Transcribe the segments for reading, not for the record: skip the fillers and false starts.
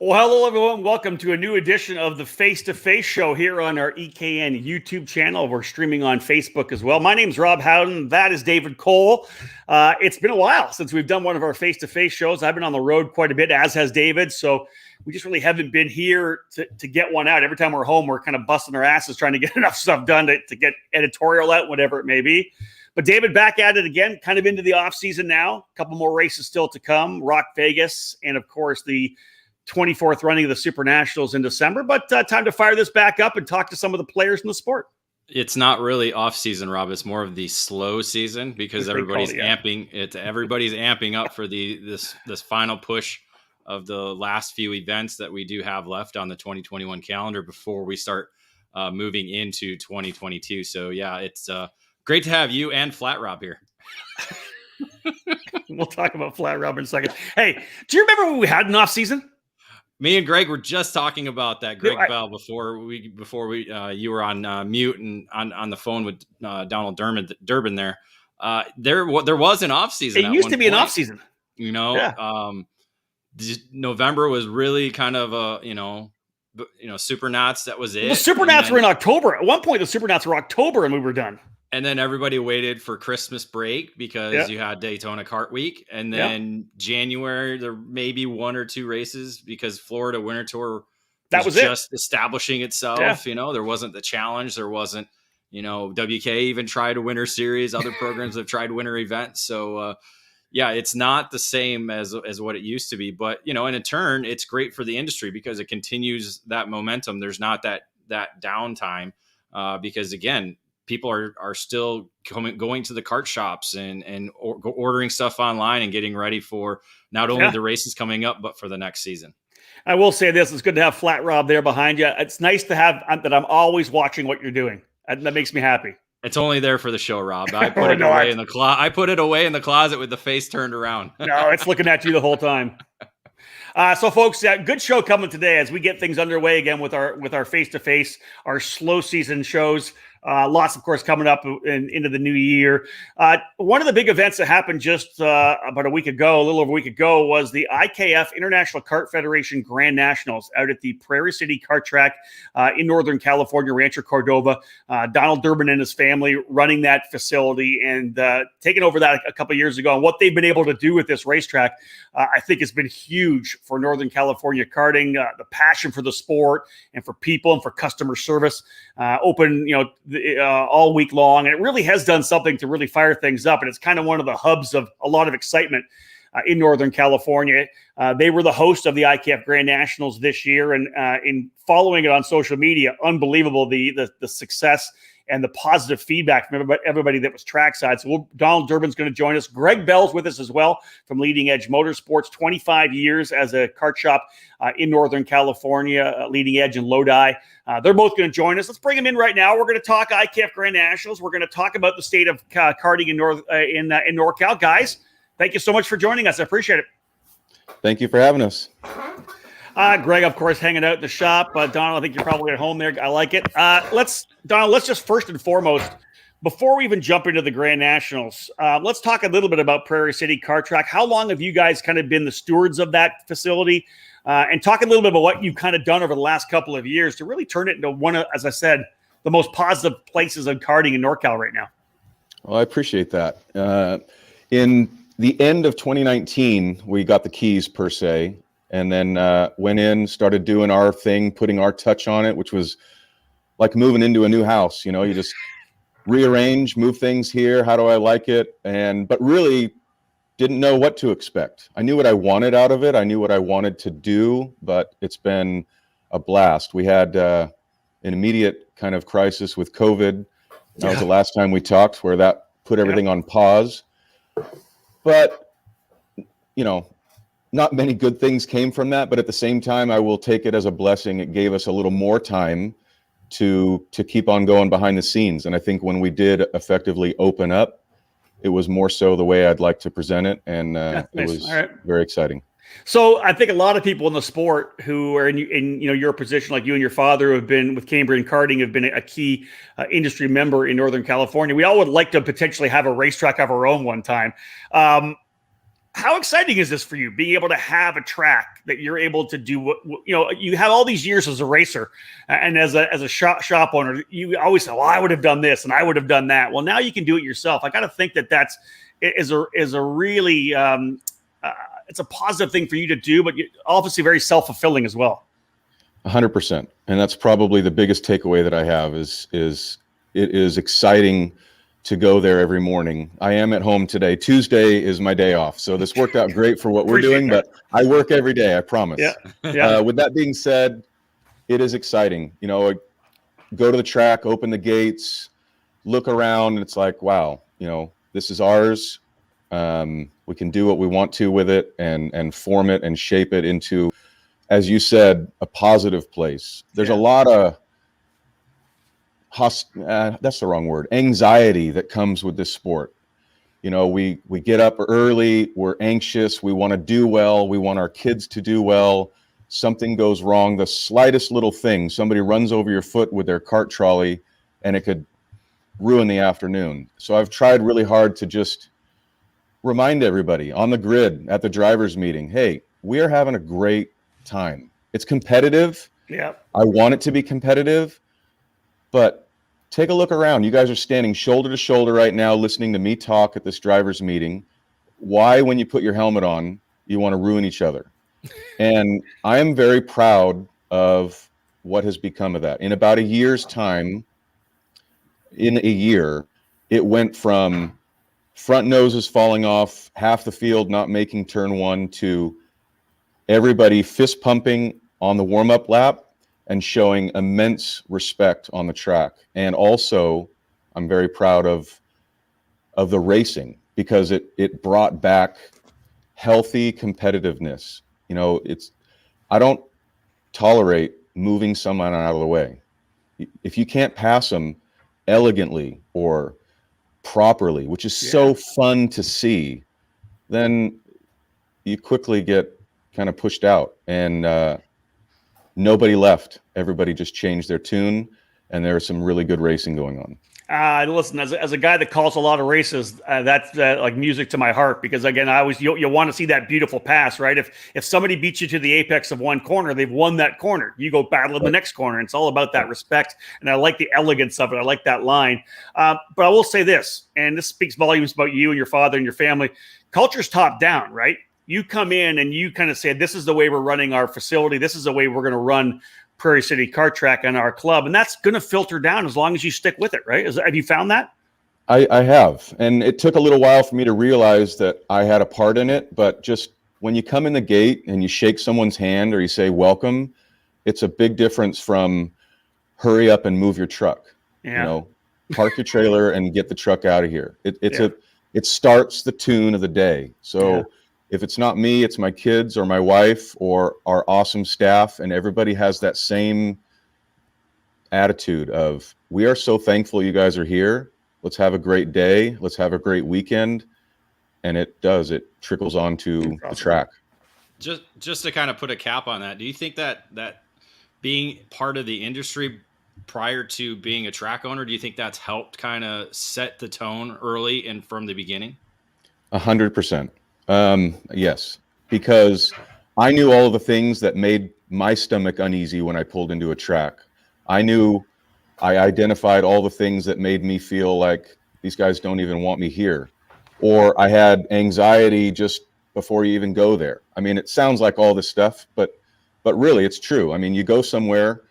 Well, hello, everyone. Welcome to a new edition of the Face2Face show here on our EKN YouTube channel. We're streaming on Facebook as well. My name's Rob Howden. That is David Cole. It's been a while since we've done one of our Face2Face shows. I've been on the road quite a bit, as has David. So we just really haven't been here to get one out. Every time we're home, we're kind of busting our asses trying to get enough stuff done to get editorial out, whatever it may be. But David, back at it again, kind of into the off season now. A couple more races still to come. Rock Vegas, and of course the 24th running of the Super Nationals in December, but time to fire this back up and talk to some of the players in the sport. It's not really off season, Rob. It's more of the slow season because everybody's amping up for this final push of the last few events that we do have left on the 2021 calendar before we start moving into 2022. So yeah, it's great to have you and Flat Rob here. We'll talk about Flat Rob in a second. Hey, do you remember when we had an off season? Me and Greg were just talking about that. Greg Bell, before we you were on mute and on the phone with Donald Durbin there. There was an off season. It used to be an off season. You know, yeah. November was really kind of Supernats. That was it. The Supernats were in October. At one point, the Supernats were October, and we were done. And then everybody waited for Christmas break because you had Daytona Kart Week. And then January, there may be one or two races because Florida Winter Tour was just establishing itself. Yeah. You know, there wasn't the challenge. There wasn't, WK even tried a winter series. Other programs have tried winter events. So, it's not the same as what it used to be. But, in turn, it's great for the industry because it continues that momentum. There's not that downtime because, again, people are still going to the kart shops and ordering stuff online and getting ready for not only the races coming up, but for the next season. I will say this. It's good to have Flat Rob there behind you. It's nice to have that. I'm always watching what you're doing. That makes me happy. It's only there for the show, Rob. I put it away in the closet. I put it away in the closet with the face turned around. No, it's looking at you the whole time. So, folks, good show coming today as we get things underway again with our face-to-face, our slow season shows. Lots, of course, coming up into the new year. One of the big events that happened just about a little over a week ago, was the IKF International Kart Federation GrandNationals out at the Prairie City Kart Track in Northern California, Rancho Cordova. Donald Durbin and his family running that facility and taking over that a couple of years ago. And what they've been able to do with this racetrack, I think, has been huge for Northern California karting. The passion for the sport and for people and for customer service, open, all week long. And it really has done something to really fire things up. And it's kind of one of the hubs of a lot of excitement in Northern California. They were the host of the IKF GrandNationals this year. And in following it on social media, unbelievable, the success and the positive feedback from everybody that was trackside. So Donald Durbin's going to join us. Greg Bell's with us as well from Leading Edge Motorsports, 25 years as a kart shop in Northern California, Leading Edge and Lodi. They're both going to join us. Let's bring them in right now. We're going to talk IKF GrandNationals. We're going to talk about the state of karting in NorCal. Guys, thank you so much for joining us. I appreciate it. Thank you for having us. Greg, of course, hanging out in the shop. Donald, I think you're probably at home there. I like it. Donald, let's just first and foremost, before we even jump into the GrandNationals, let's talk a little bit about Prairie City Kart Track. How long have you guys kind of been the stewards of that facility? And talk a little bit about what you've kind of done over the last couple of years to really turn it into one of, as I said, the most positive places of karting in NorCal right now. Well, I appreciate that. In the end of 2019, we got the keys per se. And then went in, started doing our thing, putting our touch on it, which was like moving into a new house. You just rearrange, move things here. How do I like it? But really didn't know what to expect. I knew what I wanted out of it. I knew what I wanted to do, but it's been a blast. We had an immediate kind of crisis with COVID. That was the last time we talked, where that put everything on pause. But, not many good things came from that, but at the same time, I will take it as a blessing. It gave us a little more time to keep on going behind the scenes. And I think when we did effectively open up, it was more so the way I'd like to present it. And it was very exciting. So I think a lot of people in the sport who are in your position, like you and your father, who have been with Cambrian Karting, have been a key industry member in Northern California. We all would like to potentially have a racetrack of our own one time. how exciting is this for you, being able to have a track that you're able to do what, you have all these years as a racer and as a shop owner, you always say, well, I would have done this and I would have done that. Well, now you can do it yourself. I got to think that's a really, it's a positive thing for you to do, but obviously very self-fulfilling as well. 100%. And that's probably the biggest takeaway that I have is it is exciting to go there every morning. I am at home today. Tuesday is my day off. So this worked out great for what we're doing, but I work every day, I promise. Yeah. With that being said, it is exciting. Go to the track, open the gates, look around, and it's like, wow, this is ours. We can do what we want to with it and form it and shape it into, as you said, a positive place. There's a lot of that's the wrong word, anxiety that comes with this sport. We get up early, we're anxious, we want to do well, we want our kids to do well. Something goes wrong, the slightest little thing, somebody runs over your foot with their cart trolley, and it could ruin the afternoon. So I've tried really hard to just remind everybody on the grid at the drivers meeting, hey, we are having a great time. It's competitive. Yeah. I want it to be competitive. But take a look around. You guys are standing shoulder to shoulder right now listening to me talk at this driver's meeting. Why, when you put your helmet on, you want to ruin each other? And I am very proud of what has become of that. In about a year's time, in a year, it went from front noses falling off, half the field not making turn one, to everybody fist pumping on the warm-up lap and showing immense respect on the track. And also, I'm very proud of the racing because it brought back healthy competitiveness. I don't tolerate moving someone out of the way. If you can't pass them elegantly or properly, which is so fun to see, then you quickly get kind of pushed out. And nobody left. Everybody just changed their tune, and there was some really good racing going on. Listen, as a guy that calls a lot of races, that's like music to my heart, because again, you want to see that beautiful pass, right? If somebody beats you to the apex of one corner, they've won that corner. You go battle in the next corner. And it's all about that respect, and I like the elegance of it. I like that line. But I will say this, and this speaks volumes about you and your father and your family. Culture's top down, right? You come in and you kind of say, this is the way we're running our facility. This is the way we're going to run Prairie City Kart Track and our club. And that's going to filter down as long as you stick with it, right? Have you found that? I have. And it took a little while for me to realize that I had a part in it. But just when you come in the gate and you shake someone's hand or you say welcome, it's a big difference from hurry up and move your truck. Park your trailer and get the truck out of here. It starts the tune of the day. So if it's not me, it's my kids or my wife or our awesome staff, and everybody has that same attitude of, we are so thankful you guys are here. Let's have a great day. Let's have a great weekend. And it trickles onto the track. Just to kind of put a cap on that, do you think that being part of the industry prior to being a track owner, do you think that's helped kind of set the tone early and from the beginning? 100%. Yes, because I knew all of the things that made my stomach uneasy when I pulled into a track. I identified all the things that made me feel like these guys don't even want me here. Or I had anxiety just before you even go there. I mean, it sounds like all this stuff, but really it's true. I mean, you go somewhere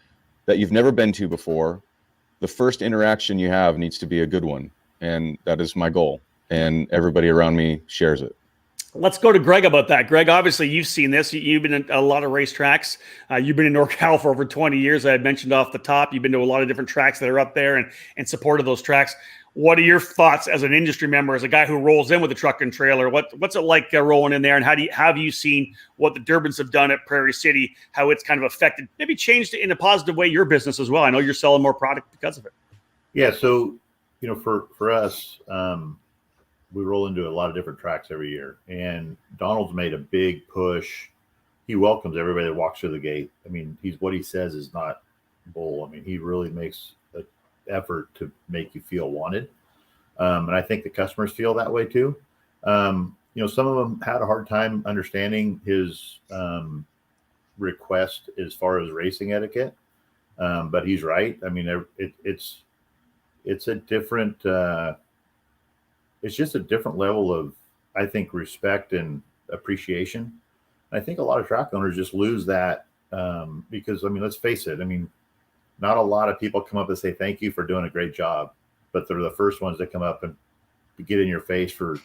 that you've never been to before, the first interaction you have needs to be a good one. And that is my goal. And everybody around me shares it. Let's go to Greg about that. Greg, obviously you've seen this. You've been in a lot of racetracks. You've been in NorCal for over 20 years. I had mentioned off the top. You've been to a lot of different tracks that are up there and in support of those tracks. What are your thoughts as an industry member, as a guy who rolls in with a truck and trailer? What's it like rolling in there? And have you seen what the Durbins have done at Prairie City, how it's kind of affected, maybe changed in a positive way, your business as well? I know you're selling more product because of it. Yeah. So, for us, we roll into a lot of different tracks every year, and Donald's made a big push. He welcomes everybody that walks through the gate. I mean, what he says is not bull. I mean, he really makes an effort to make you feel wanted. And I think the customers feel that way too. some of them had a hard time understanding his request as far as racing etiquette. But he's right. I mean, it's a different, it's just a different level of, I think, respect and appreciation. I think a lot of track owners just lose that because, I mean, let's face it. I mean, not a lot of people come up and say, thank you for doing a great job, but they're the first ones that come up and get in your face for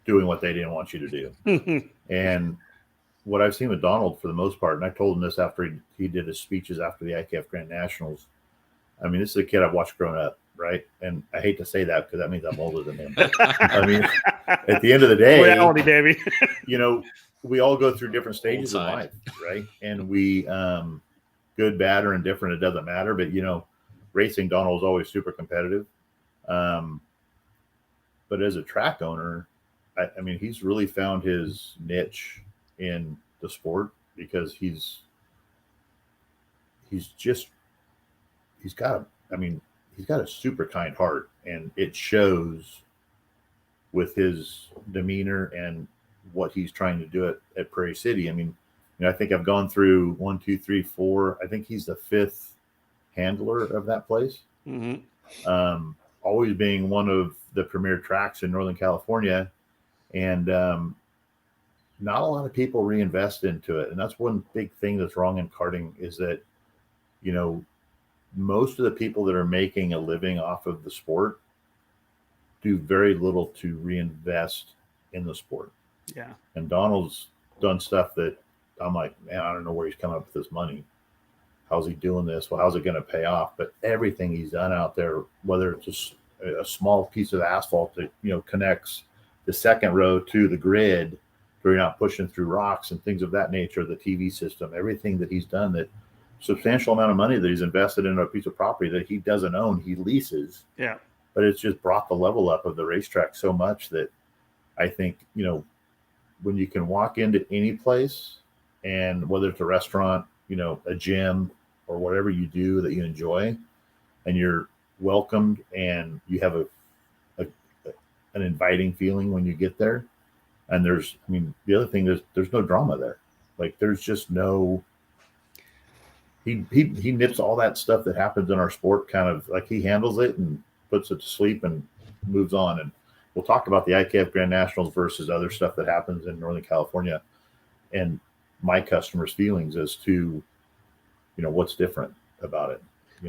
doing what they didn't want you to do. And what I've seen with Donald for the most part, and I told him this after he did his speeches after the IKF GrandNationals. I mean, this is a kid I've watched growing up, right? And I hate to say that because that means I'm older than him. I mean, at the end of the day, reality, baby. We all go through different stages of life, right? And we, good, bad, or indifferent, it doesn't matter. But, racing, Donald was always super competitive. But as a track owner, I mean, he's really found his niche in the sport because he's got a super kind heart, and it shows with his demeanor and what he's trying to do at Prairie City. I mean, I think I've gone through 1, 2, 3, 4. I think he's the 5th handler of that place. Mm-hmm. Always being one of the premier tracks in Northern California. And not a lot of people reinvest into it. And that's one big thing that's wrong in karting is that, most of the people that are making a living off of the sport do very little to reinvest in the sport. Yeah. And Donald's done stuff that I'm like, man, I don't know where he's coming up with this money. How's he doing this? Well, how's it going to pay off? But everything he's done out there, whether it's just a small piece of asphalt that, connects the second row to the grid where you're not pushing through rocks and things of that nature, the TV system, everything that he's done, that substantial amount of money that he's invested in a piece of property that he doesn't own, he leases. Yeah. But it's just brought the level up of the racetrack so much that I think, when you can walk into any place, and whether it's a restaurant, a gym, or whatever you do that you enjoy, and you're welcomed and you have an inviting feeling when you get there. And the other thing is there's no drama there. Like, there's just no, he nips all that stuff that happens in our sport, kind of like he handles it and puts it to sleep and moves on. And we'll talk about the IKF GrandNationals versus other stuff that happens in Northern California and my customers' feelings as to, what's different about it.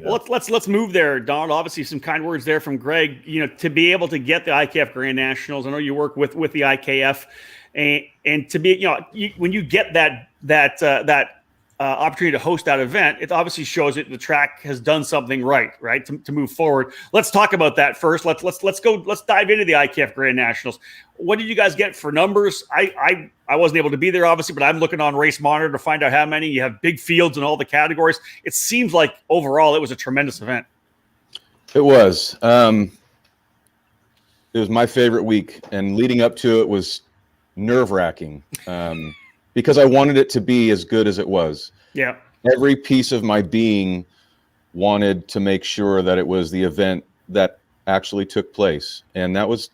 Well, let's move there, Donald. Obviously, some kind words there from Greg. To be able to get the IKF GrandNationals, I know you work with the IKF, and to be, when you get that opportunity to host that event, it obviously shows that the track has done something right to move forward. Let's talk about that first. Let's dive into the IKF GrandNationals. What did you guys get for numbers? I wasn't able to be there, obviously, but I'm looking on Race Monitor to find out how many. You have big fields in all the categories. It seems like overall it was a tremendous event. It was. It was my favorite week, and leading up to it was nerve-wracking because I wanted it to be as good as it was. Yeah. Every piece of my being wanted to make sure that it was the event that actually took place, and that was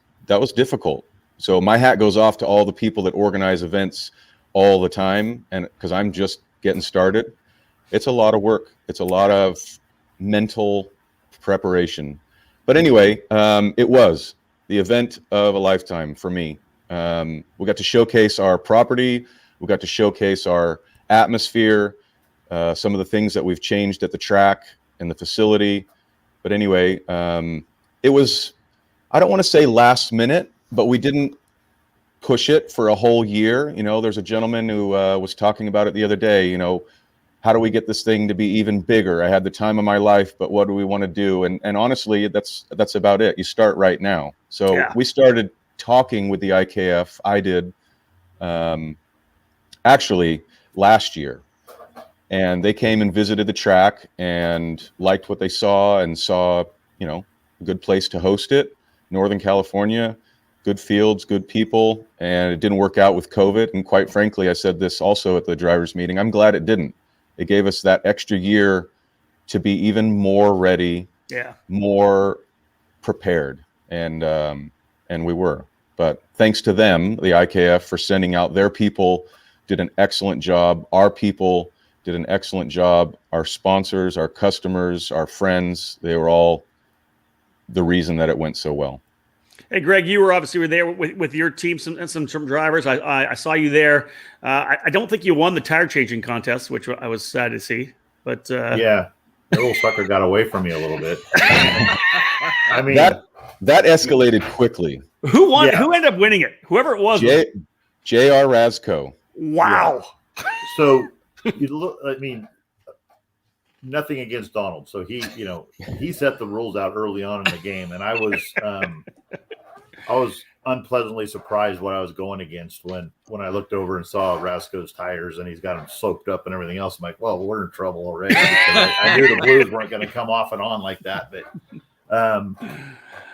difficult. So my hat goes off to all the people that organize events all the time, and because I'm just getting started, it's a lot of work. It's a lot of mental preparation. But anyway, it was the event of a lifetime for me. We got to showcase our property. We got to showcase our atmosphere, some of the things that we've changed at the track and the facility. But anyway, it was, I don't want to say last minute, but we didn't push it for a whole year. There's a gentleman who was talking about it the other day, how do we get this thing to be even bigger? I had the time of my life, but what do we want to do? And honestly, that's about it. You start right now. So yeah. We started talking with the IKF. I did actually last year. And they came and visited the track and liked what they saw and saw, a good place to host it. Northern California, good fields, good people. And it didn't work out with COVID. And quite frankly, I said this also at the drivers' meeting, I'm glad it didn't. It gave us that extra year to be even more ready, more prepared. And we were. But thanks to them, the IKF, for sending out their people, did an excellent job. Our people did an excellent job. Our sponsors, our customers, our friends, they were all the reason that it went so well. Hey, Greg, you were obviously there with your team and some drivers. I saw you there. I don't think you won the tire changing contest, which I was sad to see. But yeah, the little sucker got away from me a little bit. I mean, that escalated quickly. Who won? Yeah. Who ended up winning it? Whoever it was. J.R. Razko. Wow. Yeah. So you look. I mean, nothing against Donald. So he set the rules out early on in the game, and I was unpleasantly surprised what I was going against when I looked over and saw Rasko's tires and he's got them soaked up and everything else. I'm like, well, we're in trouble already. I knew the blues weren't going to come off and on like that, but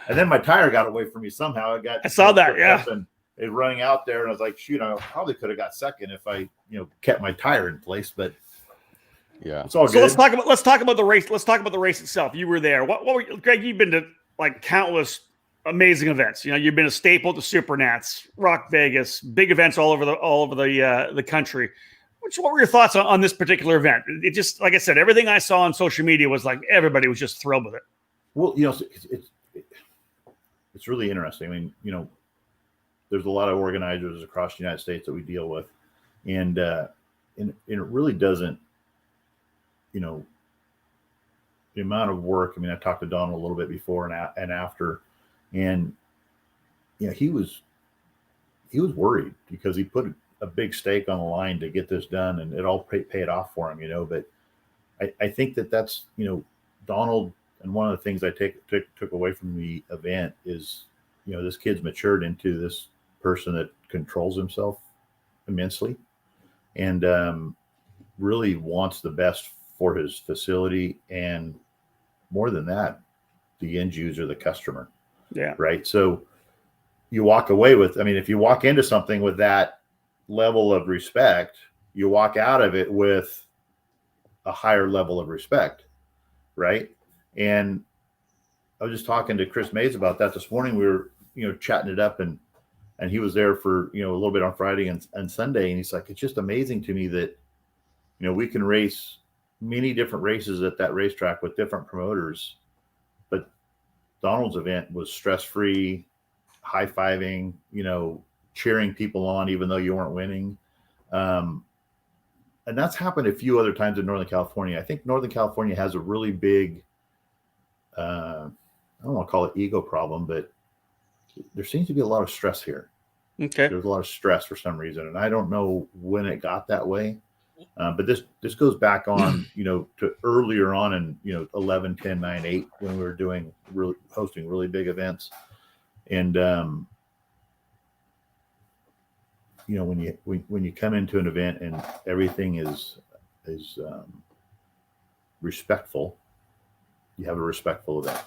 and then my tire got away from me somehow. I saw that, yeah. And it running out there, and I was like, shoot, I probably could have got second if I kept my tire in place, but. Yeah. It's all So good. let's talk about the race. Let's talk about the race itself. You were there. What were you, Greg? You've been to like countless amazing events. You've been a staple to Supernats, Rock Vegas, big events all over the country. What were your thoughts on this particular event? It just, like I said, everything I saw on social media was like everybody was just thrilled with it. Well, it's really interesting. I mean, there's a lot of organizers across the United States that we deal with, and it really doesn't. The amount of work. I mean, I talked to Donald a little bit before and after, and he was worried because he put a big stake on the line to get this done, and it all paid off for him. But I think that's Donald, and one of the things I took away from the event is this kid's matured into this person that controls himself immensely, and really wants the best for his facility, and more than that, the end user, the customer. Yeah. Right. So you walk away with, if you walk into something with that level of respect, you walk out of it with a higher level of respect. Right. And I was just talking to Chris Mays about that this morning. We were, chatting it up, and he was there for, a little bit on Friday and Sunday. And he's like, it's just amazing to me that, we can race many different races at that racetrack with different promoters, but Donald's event was stress-free, high-fiving, cheering people on even though you weren't winning. And that's happened a few other times in Northern California. I think Northern California has a really big, I don't want to call it ego problem, but there seems to be a lot of stress here. Okay. There's a lot of stress for some reason, and I don't know when it got that way. But this goes back on, to earlier on in, 11, 10, 9, 8, when we were hosting really big events. And, when you come into an event and everything is respectful, you have a respectful event.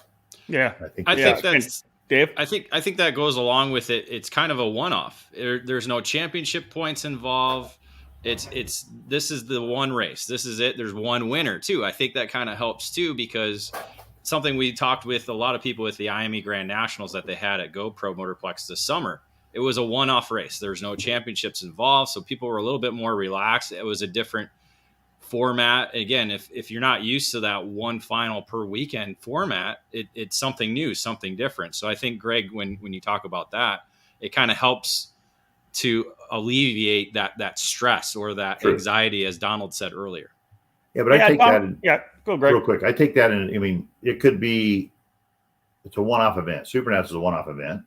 Yeah. I think that's Dave. I think that goes along with it. It's kind of a one-off. There's no championship points involved. This is the one race. This is it. There's one winner too. I think that kind of helps too, because something we talked with a lot of people with the IKF GrandNationals that they had at GoPro Motorplex this summer. It was a one-off race. There's no championships involved, so people were a little bit more relaxed. It was a different format. Again, if you're not used to that one final per weekend format, it's something new, something different. So I think, Greg, when you talk about that, it kind of helps to alleviate that stress or that anxiety, as Donald said earlier. Yeah, but I take that. Go, Greg. Real quick. I take that in. It could be. It's a one-off event. Supernats is a one-off event,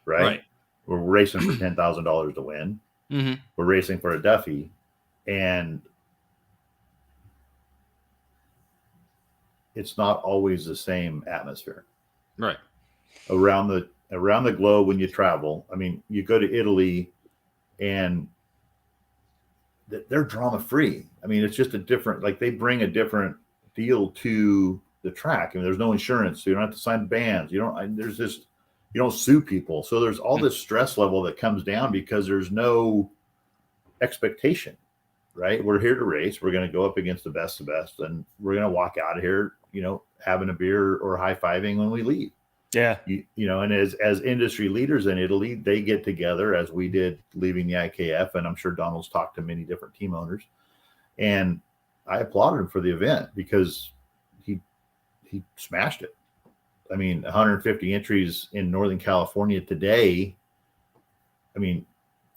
right? We're racing for $10,000 to win. Mm-hmm. We're racing for a Duffy, and it's not always the same atmosphere. Right. Around the globe when you travel. You go to Italy, and they're drama free. It's just a different, they bring a different deal to the track. There's no insurance, so you don't have to sign bans. You don't sue people. So there's all this stress level that comes down because there's no expectation, right? We're here to race. We're going to go up against the best, and we're going to walk out of here, having a beer or high-fiving when we leave. Yeah. And as industry leaders in Italy, they get together as we did leaving the IKF. And I'm sure Donald's talked to many different team owners. And I applauded him for the event because he smashed it. I mean, 150 entries in Northern California today. I mean,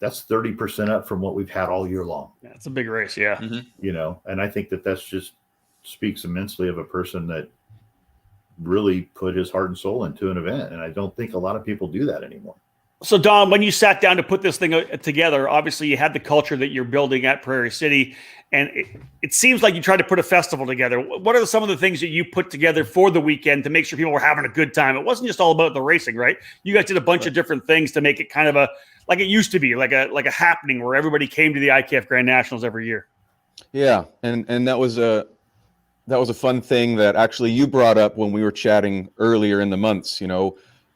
that's 30% up from what we've had all year long. Yeah, it's a big race. Yeah. Mm-hmm. And I think that's just speaks immensely of a person that really put his heart and soul into an event. And I don't think a lot of people do that anymore. So, Don, when you sat down to put this thing together, obviously you had the culture that you're building at Prairie City, and it seems like you tried to put a festival together. What are some of the things that you put together for the weekend to make sure people were having a good time? It wasn't just all about the racing, right? You guys did a bunch of different things to make it kind of like it used to be, like a happening where everybody came to the IKF GrandNationals every year. Yeah, and that was a fun thing that actually you brought up when we were chatting earlier in the months.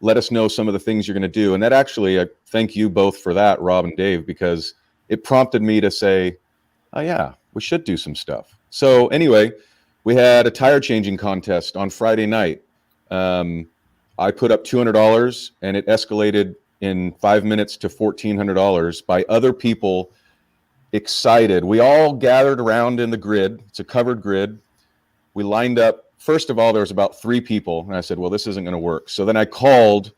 Let us know some of the things you're going to do. And that actually, I thank you both for that, Rob and Dave, because it prompted me to say, oh yeah, we should do some stuff. So anyway, we had a tire changing contest on Friday night. I put up $200 and it escalated in 5 minutes to $1,400 by other people excited. We all gathered around in the grid. It's a covered grid. We lined up. First of all, there was about 3 people, and I said, well, this isn't going to work. So then I called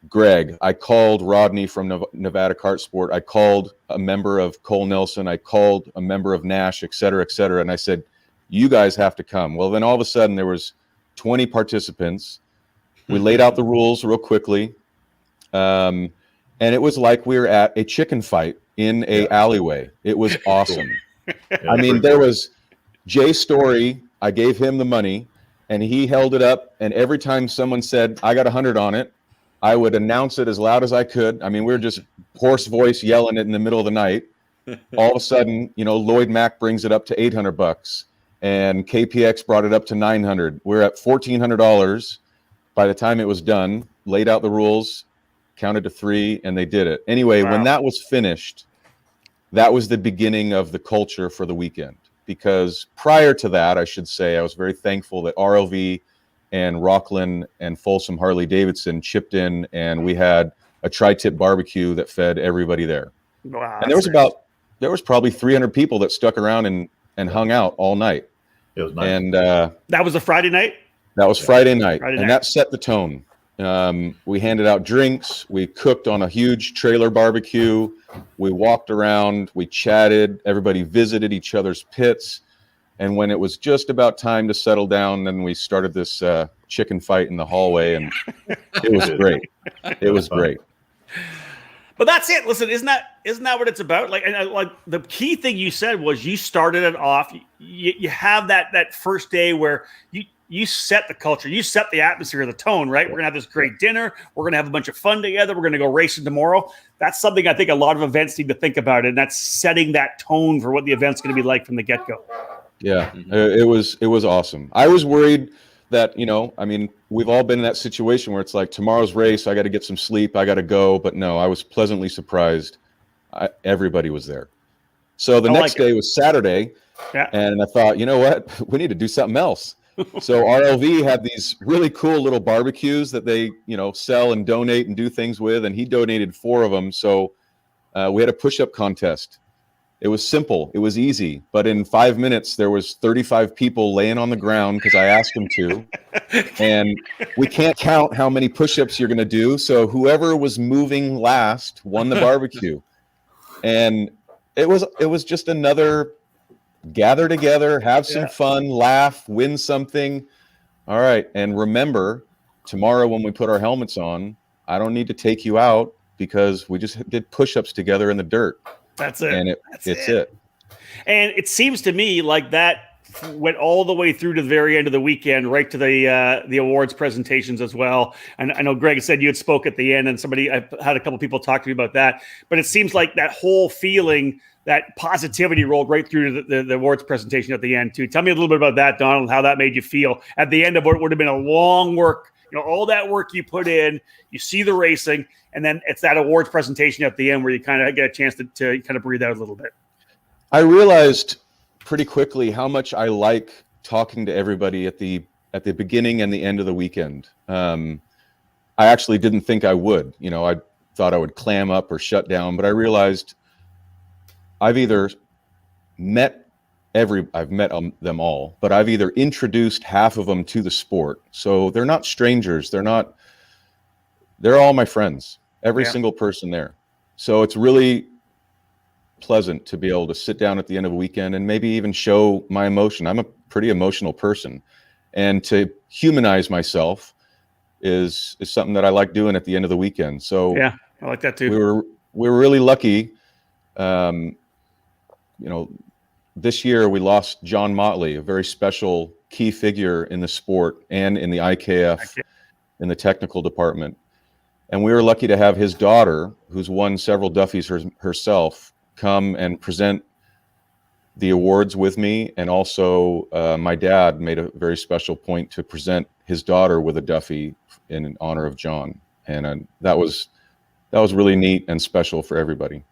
Greg. I called Rodney from Nevada Kart Sport. I called a member of Cole Nelson. I called a member of Nash, et cetera, et cetera. And I said, you guys have to come. Well, then all of a sudden there was 20 participants. We laid out the rules real quickly. And it was like we were at a chicken fight in a alleyway. It was awesome. I mean, there was Jay Story. I gave him the money and he held it up. And every time someone said, I got 100 on it, I would announce it as loud as I could. I mean, we were just hoarse voice yelling it in the middle of the night. All of a sudden, Lloyd Mack brings it up to $800 and KPX brought it up to $900. We're at $1,400 by the time it was done, laid out the rules, counted to 3, and they did it. Anyway, When that was finished, that was the beginning of the culture for the weekend. Because prior to that, I should say, I was very thankful that RLV and Rockland and Folsom Harley-Davidson chipped in, and we had a tri-tip barbecue that fed everybody there. Wow, and there was probably 300 people that stuck around and hung out all night. It was nice. And that was a Friday night? That was Friday night. That set the tone. We handed out drinks. We cooked on a huge trailer barbecue. We walked around. We chatted. Everybody visited each other's pits. And when it was just about time to settle down, then we started this chicken fight in the hallway, and it was great. It was great. But that's it. Listen, isn't that what it's about? Like the key thing you said was you started it off. You have that first day where you set the culture, you set the atmosphere, the tone, right? We're going to have this great dinner. We're going to have a bunch of fun together. We're going to go racing tomorrow. That's something I think a lot of events need to think about. And that's setting that tone for what the event's going to be like from the get-go. Yeah, it was awesome. I was worried that, we've all been in that situation where it's like tomorrow's race, I got to get some sleep, I got to go. But no, I was pleasantly surprised. Everybody was there. So the next day was Saturday. Yeah. And I thought, you know what? We need to do something else. So RLV had these really cool little barbecues that they, sell and donate and do things with. And he donated 4 of them. So we had a push-up contest. It was simple. It was easy. But in 5 minutes, there was 35 people laying on the ground because I asked them to. And we can't count how many push-ups you're going to do. So whoever was moving last won the barbecue. And it was just another gather together, have some fun, laugh, win something. All right. And remember, tomorrow when we put our helmets on, I don't need to take you out because we just did push-ups together in the dirt. That's it. And it's it. And it seems to me like that went all the way through to the very end of the weekend, right to the awards presentations as well. And I know Greg said you had spoke at the end, and I had a couple people talk to me about that. But it seems like that whole feeling, that positivity rolled right through to the awards presentation at the end too. Tell me a little bit about that, Donald, how that made you feel at the end of what would have been a long work. All that work you put in, you see the racing, and then it's that awards presentation at the end where you kind of get a chance to kind of breathe out a little bit. I realized pretty quickly how much I like talking to everybody at the beginning and the end of the weekend. I actually didn't think I would. I thought I would clam up or shut down, but I realized I've either met them all, but I've either introduced half of them to the sport. So they're not strangers. They're all my friends, every single person there. So it's really pleasant to be able to sit down at the end of a weekend and maybe even show my emotion. I'm a pretty emotional person, and to humanize myself is something that I like doing at the end of the weekend. So yeah, I like that too. We were really lucky. This year we lost John Motley, a very special key figure in the sport and in the IKF in the technical department. And we were lucky to have his daughter, who's won several Duffys herself, come and present the awards with me. And also my dad made a very special point to present his daughter with a Duffy in honor of John. And that was really neat and special for everybody.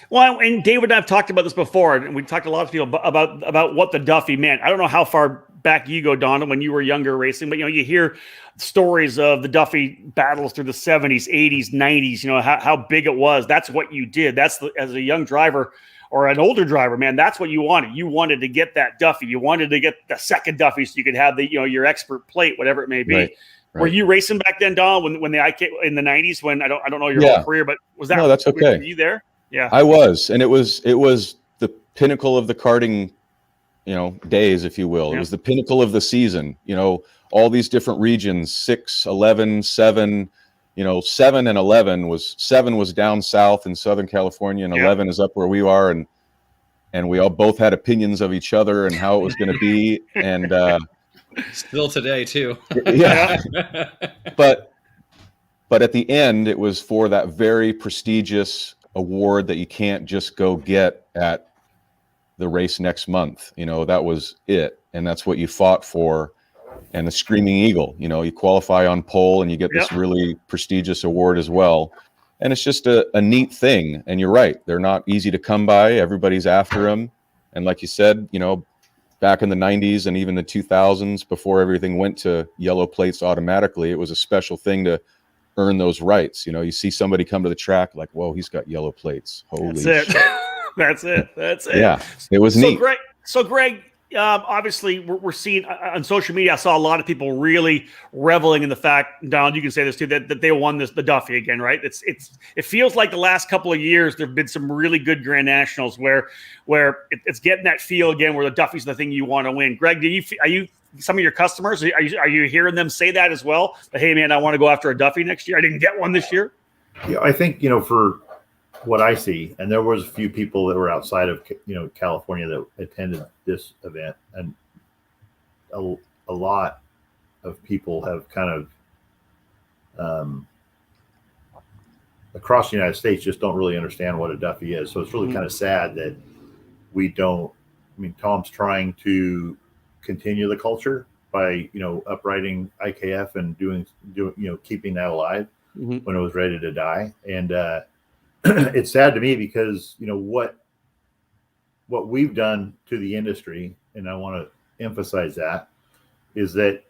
Well, and David and I have talked about this before, and we talked to a lot of people about what the Duffy meant. I don't know how far back you go, Donald, when you were younger racing, but you hear stories of the Duffy battles through the 70s, 80s, 90s. How big it was. That's what you did. As a young driver or an older driver, man, that's what you wanted. You wanted to get that Duffy. You wanted to get the second Duffy so you could have your expert plate, whatever it may be. Right. Were you racing back then, Donald, when the IK in the 90s? When I don't know your whole career, but was that? No, that's okay. Were you there? Yeah, I was, and it was the pinnacle of the karting, days, if you will. Yeah. It was the pinnacle of the season. All these different regions, 6, 11, 7. 7 and 11 was down south in Southern California, and 11 is up where we are, and we all both had opinions of each other and how it was going to be, and still today too. Yeah, but at the end, it was for that very prestigious award that you can't just go get at the race next month. That was it, and that's what you fought for. And the Screaming Eagle, you qualify on pole and you get this really prestigious award as well. And it's just a neat thing. And you're right, they're not easy to come by. Everybody's after them. And like you said, back in the 90s and even the 2000s, before everything went to yellow plates automatically, it was a special thing to earn those rights. You see somebody come to the track like, whoa, he's got yellow plates. Holy shit. That's it. Yeah, it was neat. So Greg, obviously we're seeing on social media, I saw a lot of people really reveling in the fact, Donald, you can say this too, that they won the Duffy again, right? It feels like the last couple of years there have been some really good Grand Nationals where it's getting that feel again where the Duffy's the thing you want to win. Greg, are you some of your customers, are you hearing them say that as well? Hey man, I want to go after a Duffy next year. I didn't get one this year. Yeah, I think for what I see, and there was a few people that were outside of California that attended this event, and a lot of people have kind of across the United States just don't really understand what a Duffy is. So it's really kind of sad that we don't. I mean, Tom's trying to continue the culture by uprighting IKF and doing keeping that alive when it was ready to die. And it's sad to me because what we've done to the industry, and I want to emphasize that, is that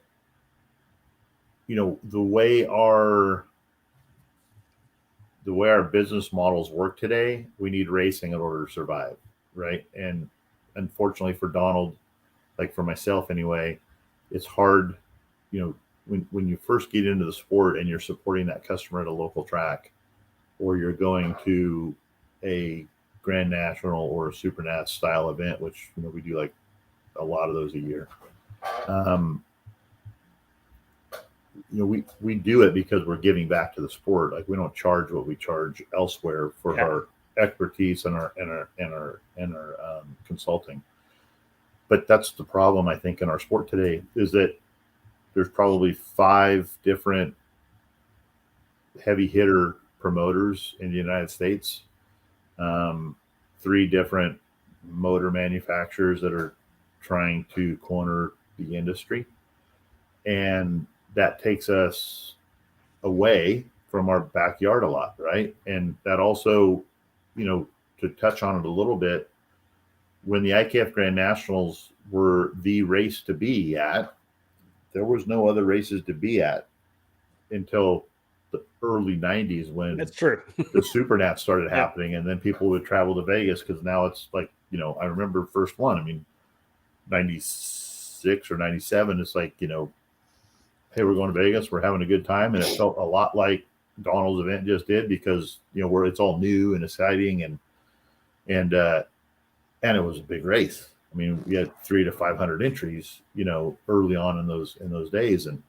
the way our business models work today, we need racing in order to survive, right? And unfortunately for Donald, like for myself anyway, it's hard, when you first get into the sport and you're supporting that customer at a local track, or you're going to a Grand National or a Super Nat style event, which we do like a lot of those a year. We do it because we're giving back to the sport. Like we don't charge what we charge elsewhere for our expertise and our consulting. But that's the problem, I think, in our sport today, is that there's probably 5 different heavy hitter promoters in the United States, 3 different motor manufacturers that are trying to corner the industry. And that takes us away from our backyard a lot, right? And that also, to touch on it a little bit, when the IKF GrandNationals were the race to be at, there was no other races to be at until the early 90s when That's true. the Supernats started happening, and then people would travel to Vegas, because now it's like, I remember first one, I mean, 96 or 97, it's like, hey, we're going to Vegas, we're having a good time. And it felt a lot like Donald's event just did, because, where it's all new and exciting, and it was a big race. I mean, we had 300 to 500 entries, early on in those days. And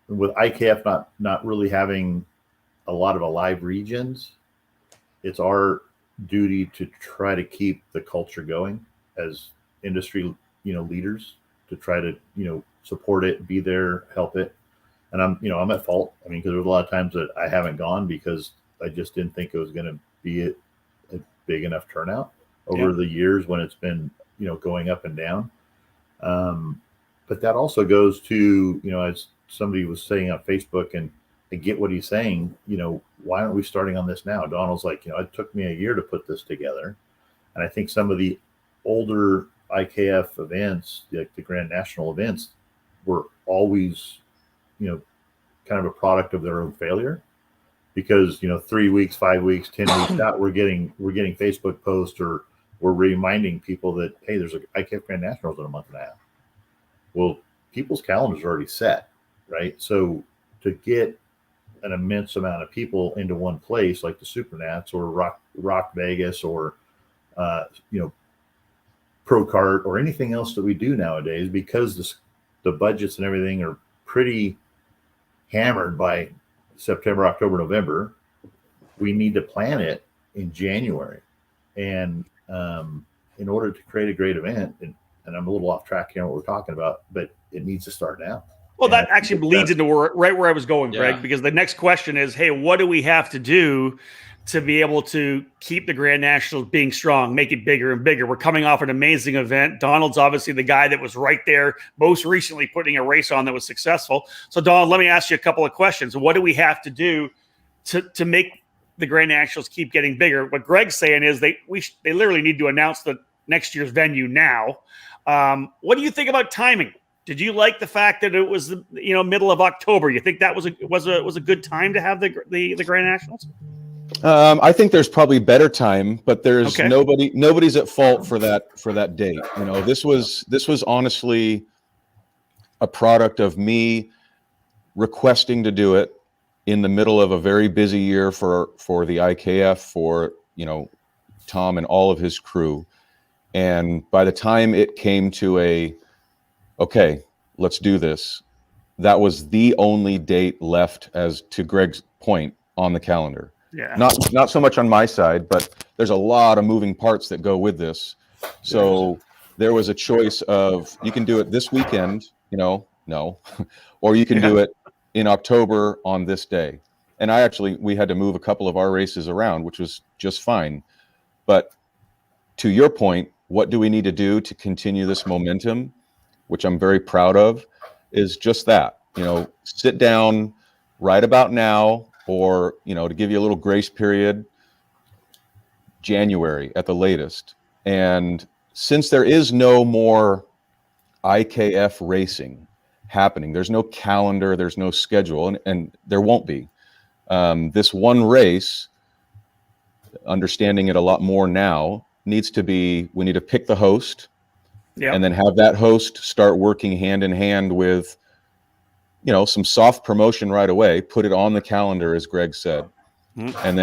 with IKF not really having a lot of alive regions, it's our duty to try to keep the culture going as industry, leaders, to try to, support it, be there, help it. And I'm at fault. I mean, because there's a lot of times that I haven't gone because I just didn't think it was going to be a big enough turnout over the years when it's been, going up and down. But that also goes to, as somebody was saying on Facebook, and I get what he's saying, why aren't we starting on this now? Donald's like, it took me a year to put this together. And I think some of the older IKF events, like the Grand National events, were always, kind of a product of their own failure, because, 3 weeks, 5 weeks, 10 weeks out, we're getting Facebook posts, or we're reminding people that, hey, there's a IKF GrandNationals in a month and a half. Well, people's calendars are already set, right? So to get an immense amount of people into one place, like the Supernats or Rock Vegas, or Pro Kart, or anything else that we do nowadays, because the budgets and everything are pretty hammered by September, October, November, we need to plan it in January. And in order to create a great event, and I'm a little off track here on what we're talking about, but it needs to start now. Well, that actually leads into right where I was going, Greg, because the next question is, hey, what do we have to do to be able to keep the Grand Nationals being strong, make it bigger and bigger? We're coming off an amazing event. Donald's obviously the guy that was right there most recently putting a race on that was successful. So, Donald, let me ask you a couple of questions. What do we have to do to make the Grand Nationals keep getting bigger? What Greg's saying is they literally need to announce the next year's venue now. What do you think about timing? Did you like the fact that it was middle of October? You think that was a good time to have the Grand Nationals? I think there's probably better time, but there's nobody's at fault for that date. This was honestly a product of me requesting to do it in the middle of a very busy year for the IKF, for Tom and all of his crew. And by the time it came to okay, let's do this, that was the only date left, as to Greg's point, on the calendar. Yeah. Not so much on my side, but there's a lot of moving parts that go with this. So there was a choice of, you can do it this weekend, no, or you can do it in October on this day. And we had to move a couple of our races around, which was just fine. But to your point, what do we need to do to continue this momentum, which I'm very proud of, is just that, sit down right about now, or, to give you a little grace period, January at the latest. And since there is no more IKF racing happening, there's no calendar, there's no schedule, and there won't be. This one race, understanding it a lot more now, we need to pick the host, and then have that host start working hand in hand with some soft promotion right away, put it on the calendar, as Greg said, and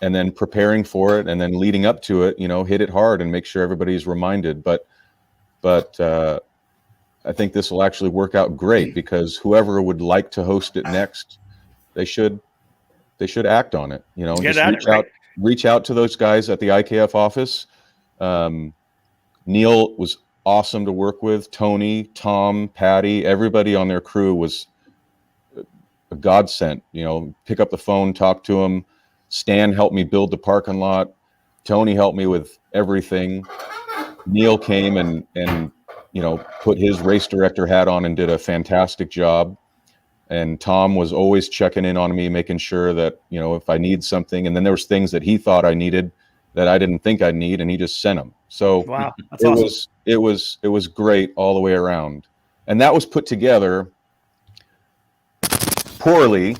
then preparing for it, and then leading up to it, hit it hard and make sure everybody's reminded. But I think this will actually work out great, because whoever would like to host it next, they should act on it. Reach out to those guys at the IKF office. Neil was awesome to work with. Tony, Tom, Patty, everybody on their crew was a godsend. Pick up the phone, talk to him. Stan helped me build the parking lot. Tony helped me with everything. Neil came and put his race director hat on and did a fantastic job. And Tom was always checking in on me, making sure that, if I need something, and then there was things that he thought I needed that I didn't think I'd need, and he just sent them. So wow, that's awesome. It was great all the way around. And that was put together poorly,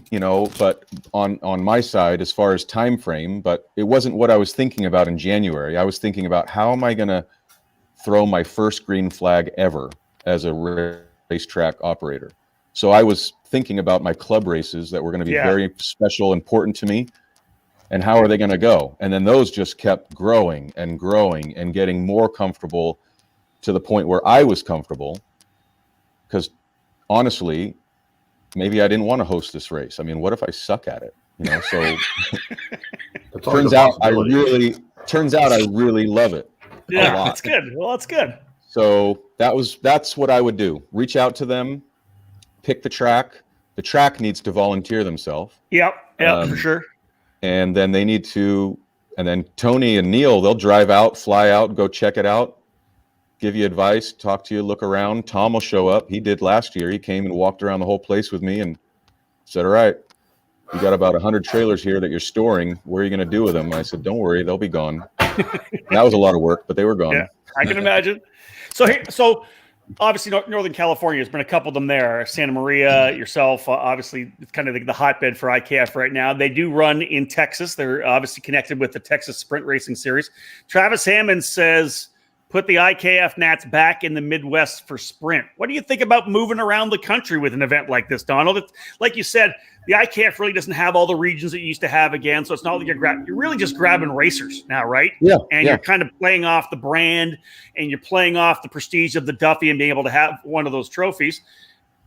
but on my side as far as time frame, but it wasn't what I was thinking about in January. I was thinking about how am I going to throw my first green flag ever as a racetrack operator. So I was thinking about my club races that were going to be very special, important to me, and how are they going to go? And then those just kept growing and growing and getting more comfortable to the point where I was comfortable, because honestly, maybe I didn't want to host this race. I mean, what if I suck at it? So turns out I really love it. Yeah, that's good. Well, that's good. So that's what I would do. Reach out to them, pick the track. The track needs to volunteer themselves. Yep, for sure. And then and then Tony and Neil, they'll drive out, fly out, go check it out, give you advice, talk to you, look around. Tom will show up. He did last year. He came and walked around the whole place with me and said, all right, you got about 100 trailers here that you're storing. What are you going to do with them? And I said, don't worry, they'll be gone. That was a lot of work, but they were gone. Yeah, I can imagine. So obviously Northern California, there's been a couple of them there. Santa Maria, yourself, obviously it's kind of the hotbed for IKF right now. They do run in Texas. They're obviously connected with the Texas Sprint Racing Series. Travis Hammond says, put the IKF Nats back in the Midwest for sprint. What do you think about moving around the country with an event like this, Donald? It's, like you said, the IKF really doesn't have all the regions it used to have again. So it's not like you're really just grabbing racers now, right? Yeah. And you're kind of playing off the brand and you're playing off the prestige of the Duffy and being able to have one of those trophies.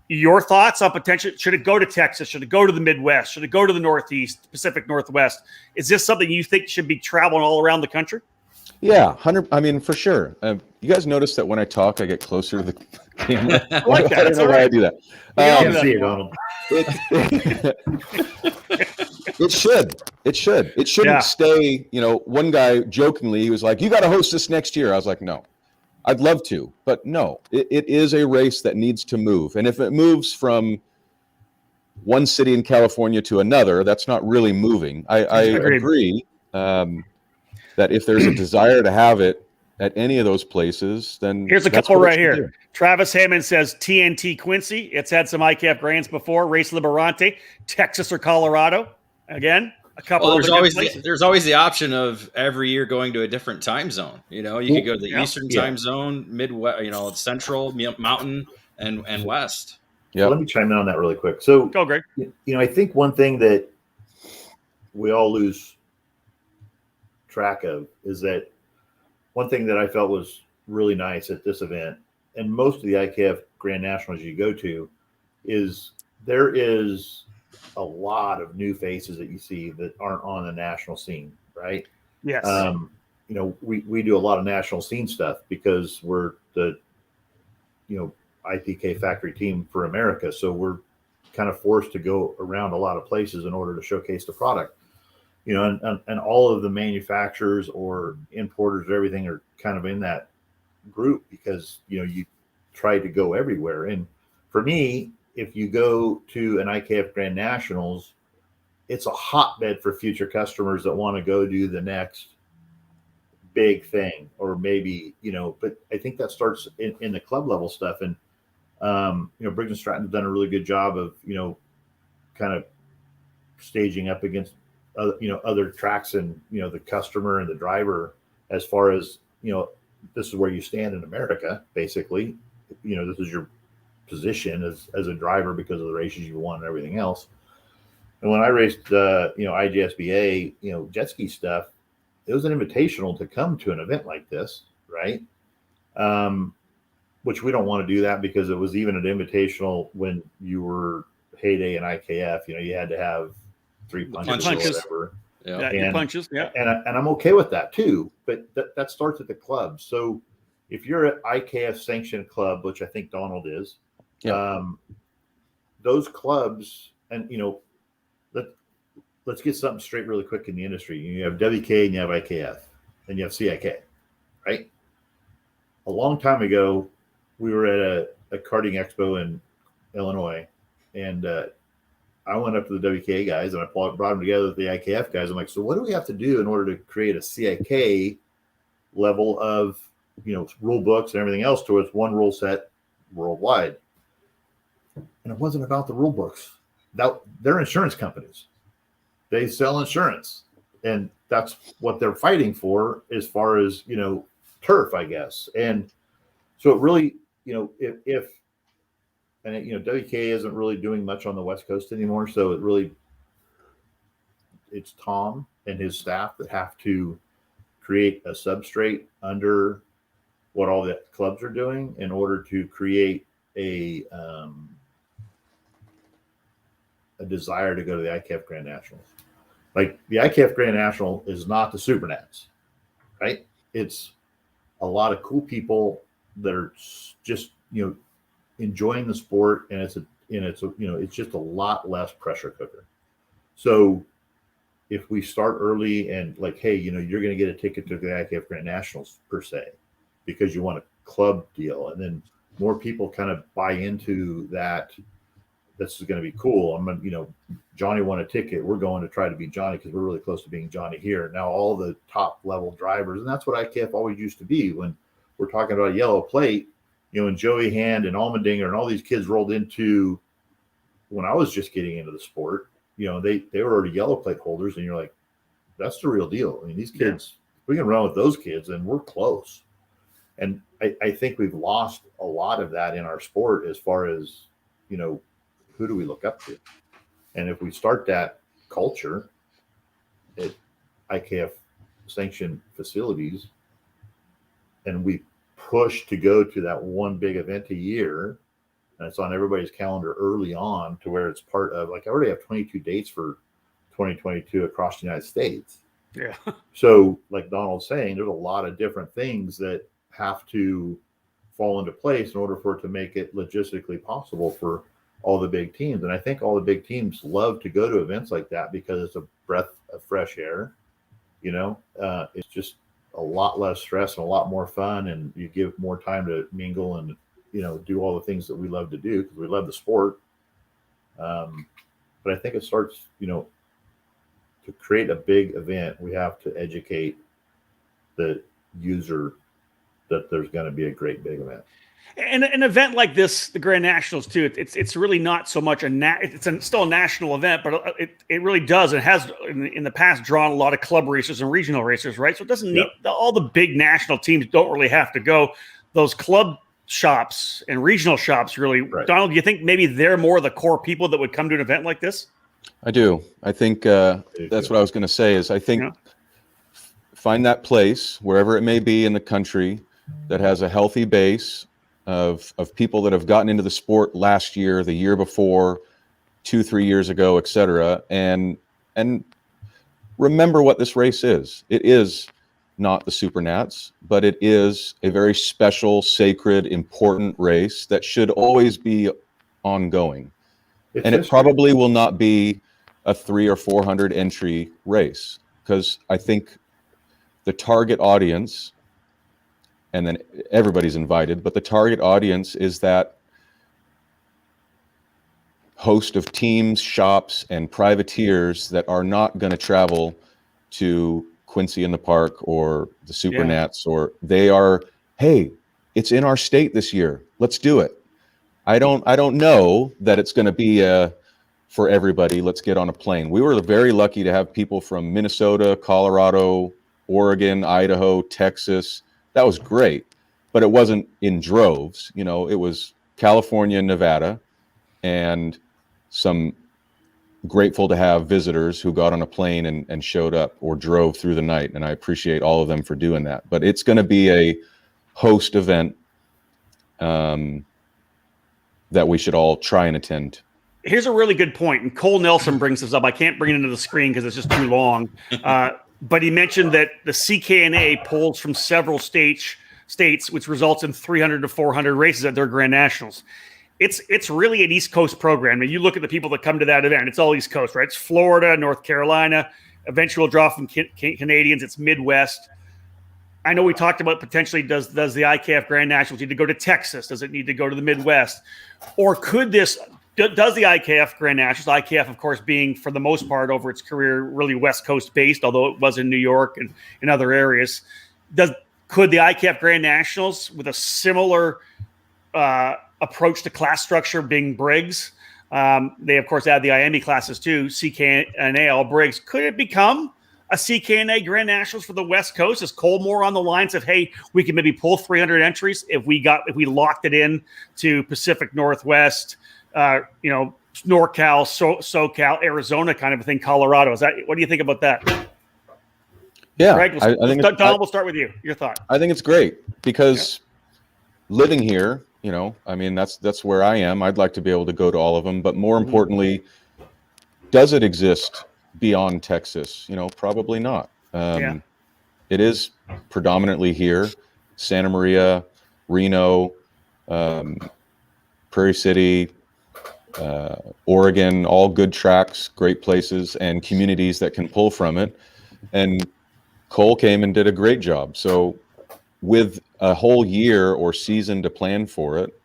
Your thoughts on potential? Should it go to Texas? Should it go to the Midwest? Should it go to the Northeast, Pacific Northwest? Is this something you think should be traveling all around the country? Yeah, 100. I mean, for sure. You guys notice that when I talk, I get closer to the camera. I like that. I don't know why I do that. Can't see it, Donald. It should. It shouldn't stay. One guy jokingly, he was like, "You got to host this next year." I was like, "No, I'd love to, but no. It is a race that needs to move, and if it moves from one city in California to another, that's not really moving." I agree. That if there's a desire to have it at any of those places, then here's a couple right here. Do. Travis Hammond says TNT Quincy. It's had some IKF Grands before. Race Liberante, Texas or Colorado. Again, a couple. Well, there's always the option of every year going to a different time zone. You could go to the Eastern time zone, Midwest, Central, Mountain, and West. Yeah. Let me chime in on that really quick. So, go, Greg. I think one thing that we all lose track of is that one thing that I felt was really nice at this event, and most of the IKF GrandNationals you go to, is there is a lot of new faces that you see that aren't on the national scene, right? Yes. We do a lot of national scene stuff because we're the IPK factory team for America, so we're kind of forced to go around a lot of places in order to showcase the product. And all of the manufacturers or importers or everything are kind of in that group because, you try to go everywhere. And for me, if you go to an IKF GrandNationals, it's a hotbed for future customers that want to go do the next big thing, or maybe, but I think that starts in the club level stuff. And, Briggs and Stratton have done a really good job of, kind of staging up against other tracks and, the customer and the driver, as far as, this is where you stand in America, basically, this is your position as a driver because of the races you won and everything else. And when I raced, IGSBA, jet ski stuff, it was an invitational to come to an event like this. Right. Which we don't want to do that because it was even an invitational when you were heyday in IKF, you had to have 3 punches or whatever. Yeah, punches. Yeah. And I'm okay with that too, but that starts at the club. So if you're an IKF sanctioned club, which I think Donald is, those clubs, and let's get something straight really quick in the industry. You have WK and you have IKF, and you have CIK, right? A long time ago, we were at a karting expo in Illinois, and I went up to the WK guys and I brought them together with the IKF guys. I'm like, so what do we have to do in order to create a CIK level of, rule books and everything else to it's one rule set worldwide? And it wasn't about the rule books. they're insurance companies. They sell insurance, and that's what they're fighting for as far as, turf, I guess. And so it really, if WK isn't really doing much on the West Coast anymore. So it's Tom and his staff that have to create a substrate under what all the clubs are doing in order to create a desire to go to the IKF GrandNationals. Like the IKF GrandNational is not the Super Nats, right? It's a lot of cool people that are just, enjoying the sport, and it's just a lot less pressure cooker. So if we start early and like, hey, you're going to get a ticket to the IKF GrandNationals per se, because you want a club deal, and then more people kind of buy into that. This is going to be cool. Johnny won a ticket. We're going to try to be Johnny because we're really close to being Johnny here. Now all the top level drivers, and that's what IKF always used to be when we're talking about a yellow plate, and Joey Hand and Allmendinger and all these kids rolled into when I was just getting into the sport, they were already yellow plate holders, and you're like, that's the real deal. I mean, these kids, we can run with those kids and we're close. And I think we've lost a lot of that in our sport as far as, who do we look up to? And if we start that culture at IKF sanctioned facilities, and we push to go to that one big event a year, and it's on everybody's calendar early on to where it's part of, like, I already have 22 dates for 2022 across the United States. Yeah. So like Donald's saying, there's a lot of different things that have to fall into place in order for it to make it logistically possible for all the big teams. And I think all the big teams love to go to events like that because it's a breath of fresh air. It's just a lot less stress and a lot more fun, and you give more time to mingle and, do all the things that we love to do because we love the sport. But I think it starts, to create a big event, we have to educate the user that there's going to be a great big event. And an event like this, the GrandNationals too, it's really not so much still a national event, but it really does. It has in the past drawn a lot of club racers and regional racers, right? So it doesn't need all the big national teams don't really have to go. Those club shops and regional shops really. Right. Donald, do you think maybe they're more the core people that would come to an event like this? I do. I think that's what I was going to say. Is I think find that place wherever it may be in the country that has a healthy base of people that have gotten into the sport last year, the year before, 2-3 years ago, etc. And remember what this race is. It is not the Super Nats, but it is a very special, sacred, important race that should always be ongoing. It probably will not be a 300 or 400 entry race, because I think the target audience, and then everybody's invited, but the target audience is that host of teams, shops, and privateers that are not going to travel to Quincy in the Park or the Super Nats, or they are, hey, it's in our state this year, let's do it. I don't know that it's going to be for everybody, let's get on a plane. We were very lucky to have people from Minnesota, Colorado, Oregon, Idaho, Texas. That was great, but it wasn't in droves. It was California, Nevada, and some grateful to have visitors who got on a plane and showed up or drove through the night. And I appreciate all of them for doing that. But it's going to be a host event that we should all try and attend. Here's a really good point. And Cole Nelson brings this up. I can't bring it into the screen because it's just too long. But he mentioned that the CKNA pulls from several states, which results in 300 to 400 races at their GrandNationals. It's really an East Coast program. And you look at the people that come to that event, it's all East Coast, right? It's Florida, North Carolina, eventual draw from Canadians. It's Midwest. I know we talked about potentially does the IKF GrandNationals need to go to Texas? Does it need to go to the Midwest? Or does the IKF GrandNationals, IKF, of course, being for the most part over its career really West Coast based, although it was in New York and in other areas, could the IKF GrandNationals with a similar approach to class structure being Briggs They, of course, add the IME classes too, CKNA, all Briggs. Could it become a CKNA Grand Nationals for the West Coast? Is Cole more on the lines of, hey, we can maybe pull 300 entries if we locked it in to Pacific Northwest, NorCal, SoCal, Arizona kind of a thing, Colorado? What do you think about that? Yeah, Greg, I think Don, we'll start with you. Your thought. I think it's great because living here, I mean, that's where I am. I'd like to be able to go to all of them, but more importantly, does it exist beyond Texas? Probably not. It is predominantly here, Santa Maria, Reno, Prairie City, Oregon, all good tracks, great places, and communities that can pull from it. And Cole came and did a great job. So with a whole year or season to plan for it,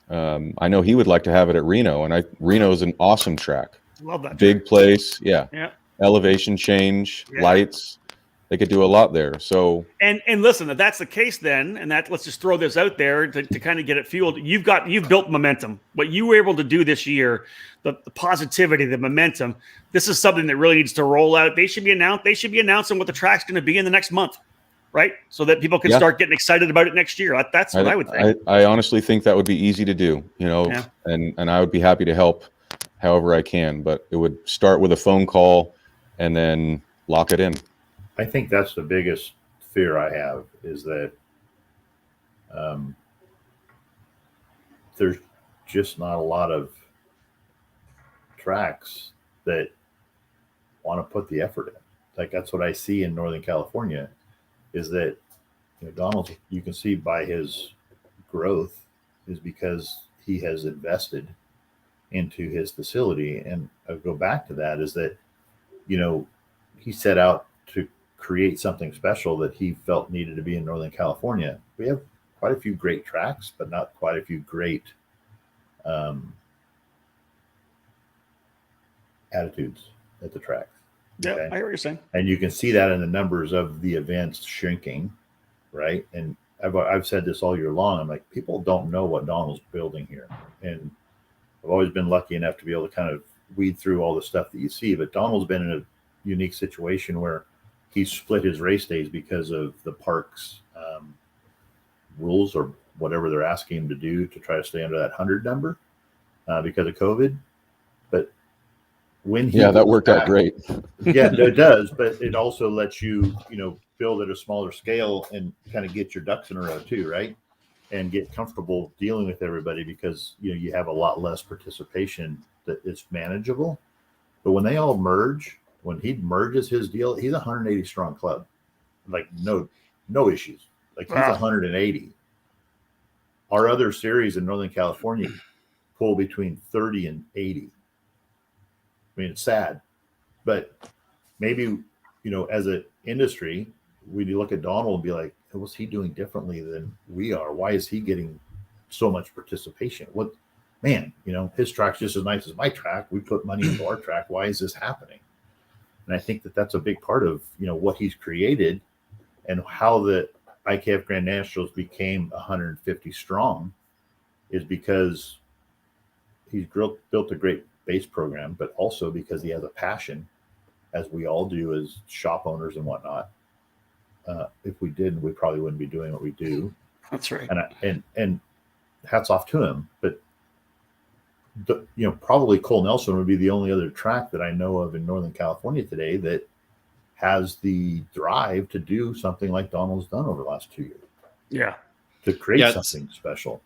I know he would like to have it at Reno, and Reno is an awesome track. Love that big track. Place. Yeah. Elevation change, Yeah. lights. They could do a lot there. So and listen, if that's the case, then let's just throw this out there to kind of get it fueled. You've built momentum. What you were able to do this year, the positivity, the momentum. This is something that really needs to roll out. They should be announcing what the track's going to be in the next month, right? So that people can start getting excited about it next year. That's what I would think. I honestly think that would be easy to do. And I would be happy to help however I can. But it would start with a phone call and then lock it in. I think that's the biggest fear I have is that there's just not a lot of tracks that want to put the effort in. Like that's what I see in Northern California is that Donald, you can see by his growth is because he has invested into his facility. And I'll go back to that is that, he set out to create something special that he felt needed to be in Northern California. We have quite a few great tracks, but not quite a few great attitudes at the tracks. Yeah, Okay? I hear what you're saying. And you can see that in the numbers of the events shrinking, right? And I've said this all year long. I'm like, people don't know what Donald's building here. And I've always been lucky enough to be able to kind of weed through all the stuff that you see. But Donald's been in a unique situation where he's split his race days because of the park's rules or whatever they're asking him to do to try to stay under that 100 number because of COVID. But when that worked out great. Yeah, it does. But it also lets you, build at a smaller scale and kind of get your ducks in a row too, right? And get comfortable dealing with everybody because, you have a lot less participation that it's manageable. But when they all merge, when he merges his deal, he's a 180 strong club. Like no issues. Like he's 180. Our other series in Northern California pull between 30 and 80. I mean, it's sad, but maybe, as an industry, we look at Donald and be like, what's he doing differently than we are? Why is he getting so much participation? His track's just as nice as my track. We put money into our track. Why is this happening? And I think that that's a big part of, what he's created and how the IKF GrandNationals became 150 strong is because he's built a great base program, but also because he has a passion, as we all do as shop owners and whatnot. If we didn't, we probably wouldn't be doing what we do. That's right. And hats off to him. But probably Cole Nelson would be the only other track that I know of in Northern California today that has the drive to do something like Donald's done over the last 2 years. Yeah. To create something special.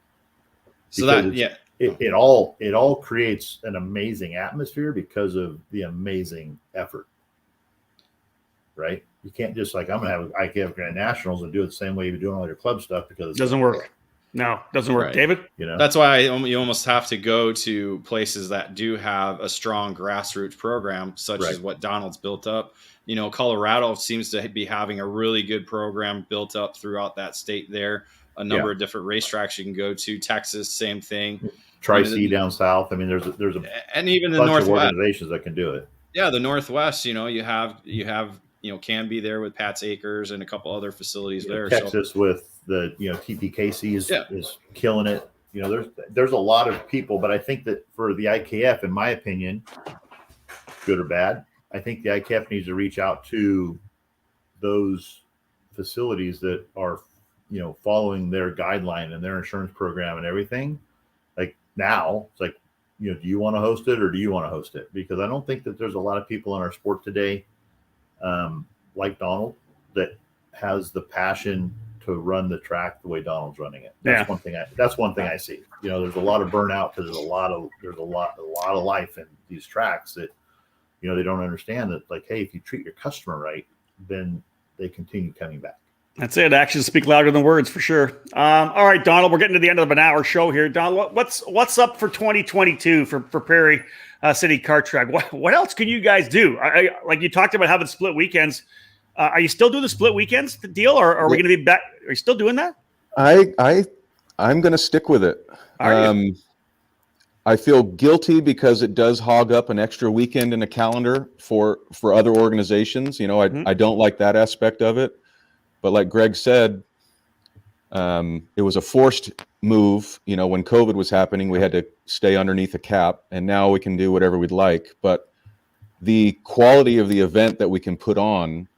So it all creates an amazing atmosphere because of the amazing effort. Right? You can't just I'm going to have IKF GrandNationals and do it the same way you're doing all your club stuff because it doesn't work. No, doesn't work. Right. David? That's why you almost have to go to places that do have a strong grassroots program, such as what Donald's built up. Colorado seems to be having a really good program built up throughout that state there. A number of different racetracks you can go to. Texas, same thing. Tri-C down south. I mean, there's a and even the bunch Northwest of organizations that can do it. Yeah, the Northwest. You have can be there with Pat's Acres and a couple other facilities there. Texas with the TPKC is killing it. there's a lot of people, but I think that for the IKF, in my opinion, good or bad, I think the IKF needs to reach out to those facilities that are, following their guideline and their insurance program and everything. Like now, it's like, do you want to host it or do you want to host it? Because I don't think that there's a lot of people in our sport today, like Donald, that has the passion to run the track the way Donald's running it. That's one thing I see. There's a lot of burnout because there's a lot of life in these tracks that, they don't understand that, like, hey, if you treat your customer right, then they continue coming back. That's it. Actions speak louder than words, for sure. All right, Donald, we're getting to the end of an hour show here. Donald, what's up for 2022 for Prairie City Kart Track? What else can you guys do? Like you talked about having split weekends. Are you still doing the split weekends deal, or are we going to be back? Are you still doing that? I'm going to stick with it. I feel guilty because it does hog up an extra weekend in the calendar for other organizations. I don't like that aspect of it. But like Greg said, it was a forced move. When COVID was happening, we had to stay underneath a cap, and now we can do whatever we'd like. But the quality of the event that we can put on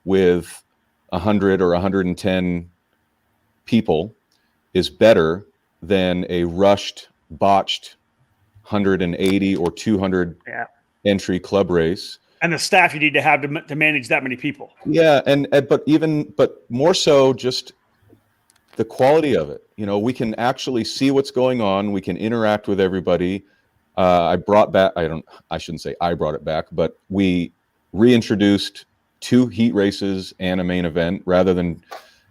with 100 or 110 people is better than a rushed, botched 180 or 200 entry club race. And the staff you need to have to manage that many people. Yeah, but more so just the quality of it. We can actually see what's going on. We can interact with everybody. I brought it back, but we reintroduced 2 heat races and a main event rather than,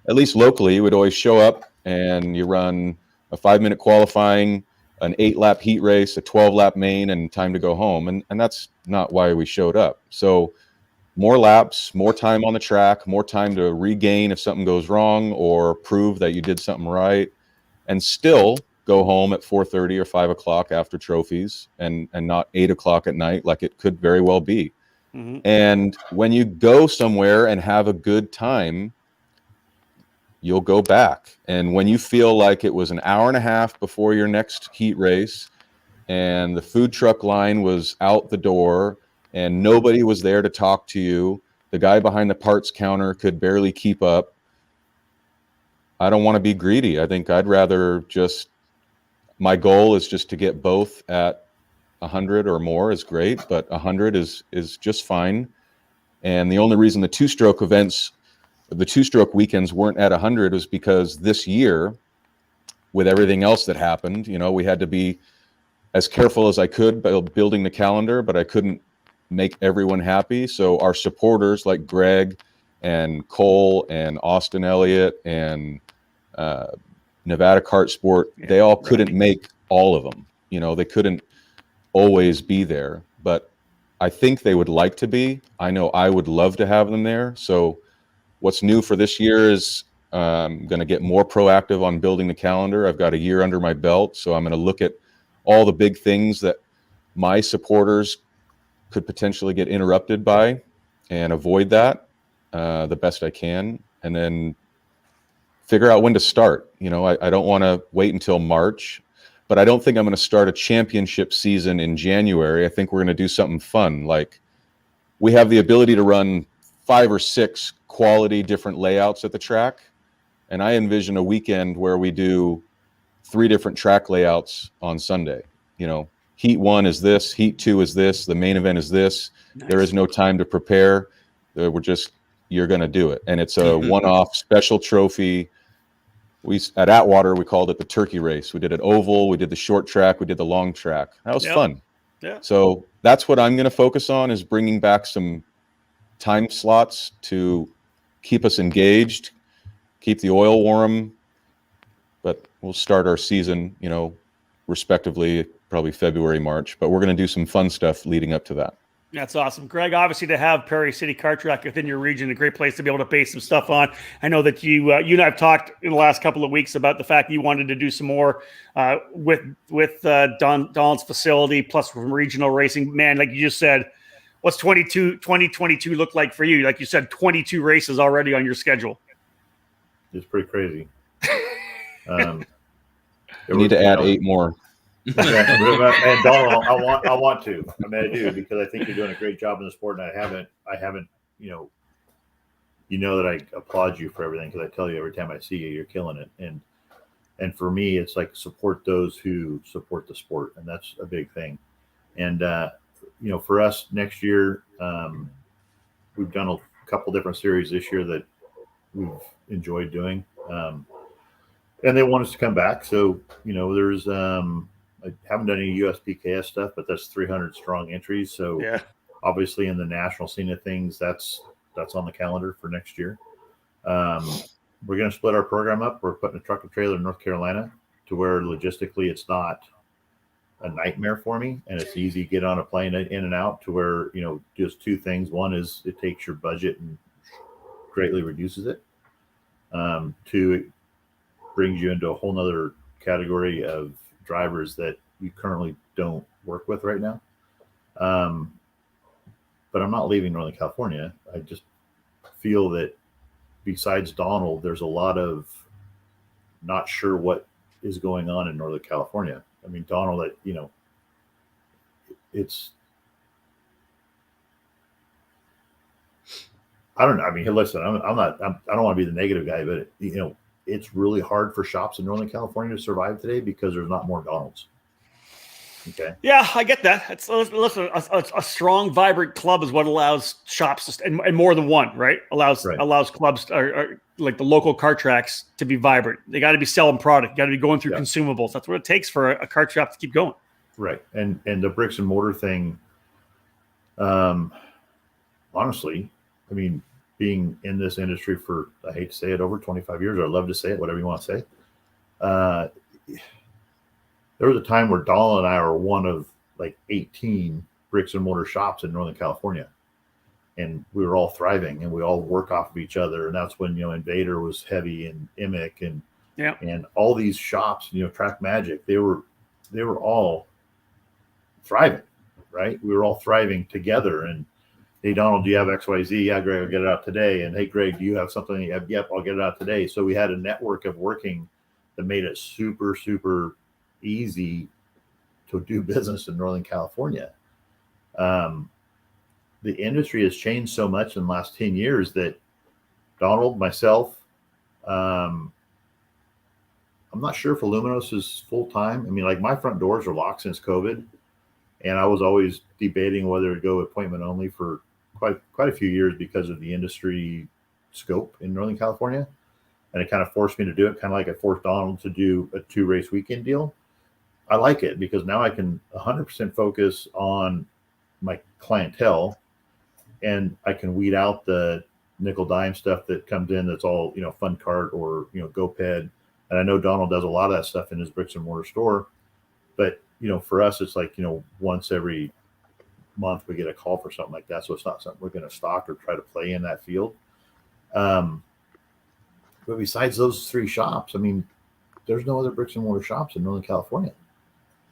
at least locally, you would always show up and you run a 5-minute qualifying, an 8-lap heat race, a 12-lap main, and time to go home. And that's not why we showed up. So more laps, more time on the track, more time to regain if something goes wrong or prove that you did something right, and still go home at 4:30 or 5 o'clock after trophies and not 8 o'clock at night like it could very well be. Mm-hmm. And when you go somewhere and have a good time, you'll go back. And when you feel like it was an hour and a half before your next heat race and the food truck line was out the door and nobody was there to talk to you, the guy behind the parts counter could barely keep up, I don't want to be greedy. I think I'd rather my goal is just to get both at 100 or more is great, but 100 is just fine. And the only reason the two-stroke weekends weren't at 100 was because this year, with everything else that happened, we had to be as careful as I could by building the calendar, but I couldn't make everyone happy. So our supporters like Greg and Cole and Austin Elliott and Nevada Kart Sport, they all couldn't make all of them. They couldn't always be there, but I think they would like to be. I know I would love to have them there. So what's new for this year is I'm going to get more proactive on building the calendar. I've got a year under my belt, so I'm going to look at all the big things that my supporters could potentially get interrupted by and avoid that the best I can, and then figure out when to start. I don't want to wait until March, but I don't think I'm going to start a championship season in January. I think we're going to do something fun. Like, we have the ability to run 5 or 6 quality different layouts at the track, and I envision a weekend where we do 3 different track layouts on Sunday. Heat 1 is this, heat 2 is this, the main event is this. Nice. There is no time to prepare. You're going to do it, and it's a one-off special trophy. At Atwater, we called it the turkey race. We did an oval, we did the short track, we did the long track. That was fun. Yeah. So that's what I'm going to focus on, is bringing back some time slots to keep us engaged, keep the oil warm. But we'll start our season, respectively, probably February, March. But we're going to do some fun stuff leading up to that. That's awesome. Greg, obviously to have Prairie City Kart Track within your region, a great place to be able to base some stuff on. I know that you and I have talked in the last couple of weeks about the fact that you wanted to do some more with Don's facility, plus from regional racing. Man, like you just said, what's 2022 look like for you? Like you said, 22 races already on your schedule. It's pretty crazy. You need to add 8 more. And Donald, I want to. I mean, I do, because I think you're doing a great job in the sport, and I haven't, that I applaud you for everything, because I tell you every time I see you, you're killing it. And for me, it's like, support those who support the sport, and that's a big thing. And for us next year, we've done a couple different series this year that we've enjoyed doing, and they want us to come back. So there's I haven't done any USPKS stuff, but that's 300 strong entries. So yeah, obviously in the national scene of things, that's on the calendar for next year. We're going to split our program up. We're putting a truck and trailer in North Carolina, to where logistically it's not a nightmare for me, and it's easy to get on a plane in and out, to where just 2 things. One is it takes your budget and greatly reduces it. 2, it brings you into a whole nother category of drivers that you currently don't work with right now. But I'm not leaving Northern California. I just feel that besides Donald, there's a lot of not sure what is going on in Northern California. I mean, Donald, it's, I don't know. I mean, listen, I don't want to be the negative guy, but it's really hard for shops in Northern California to survive today, because there's not more Donalds. Okay. Yeah, I get that. It's listen, a strong, vibrant club is what allows shops and more than one, right? Allows clubs or like the local kart tracks to be vibrant. They got to be selling product. Got to be going through consumables. That's what it takes for a kart shop to keep going. Right. And the bricks and mortar thing. Honestly, I mean, being in this industry for, I hate to say it, over 25 years, or I love to say it, whatever you want to say. There was a time where Donald and I were one of like 18 bricks and mortar shops in Northern California, and we were all thriving, and we all work off of each other. And that's when, Invader was heavy, and Imic, and all these shops, Track Magic, they were all thriving, right? We were all thriving together. And hey, Donald, do you have XYZ? Yeah, Greg, I'll get it out today. And hey, Greg, do you have something? Yep, I'll get it out today. So we had a network of working that made it super, super easy to do business in Northern California. The industry has changed so much in the last 10 years that Donald, myself, I'm not sure if Aluminos is full time. I mean, like, my front doors are locked since COVID, and I was always debating whether to go appointment only for quite a few years because of the industry scope in Northern California. And it kind of forced me to do it, kind of like I forced Donald to do a 2-race weekend deal. I like it, because now I can 100% focus on my clientele, and I can weed out the nickel dime stuff that comes in that's all, fun cart or, GoPed. And I know Donald does a lot of that stuff in his bricks and mortar store. But, for us, it's like, once every month we get a call for something like that. So it's not something we're going to stock or try to play in that field. But besides those 3 shops, I mean, there's no other bricks and mortar shops in Northern California.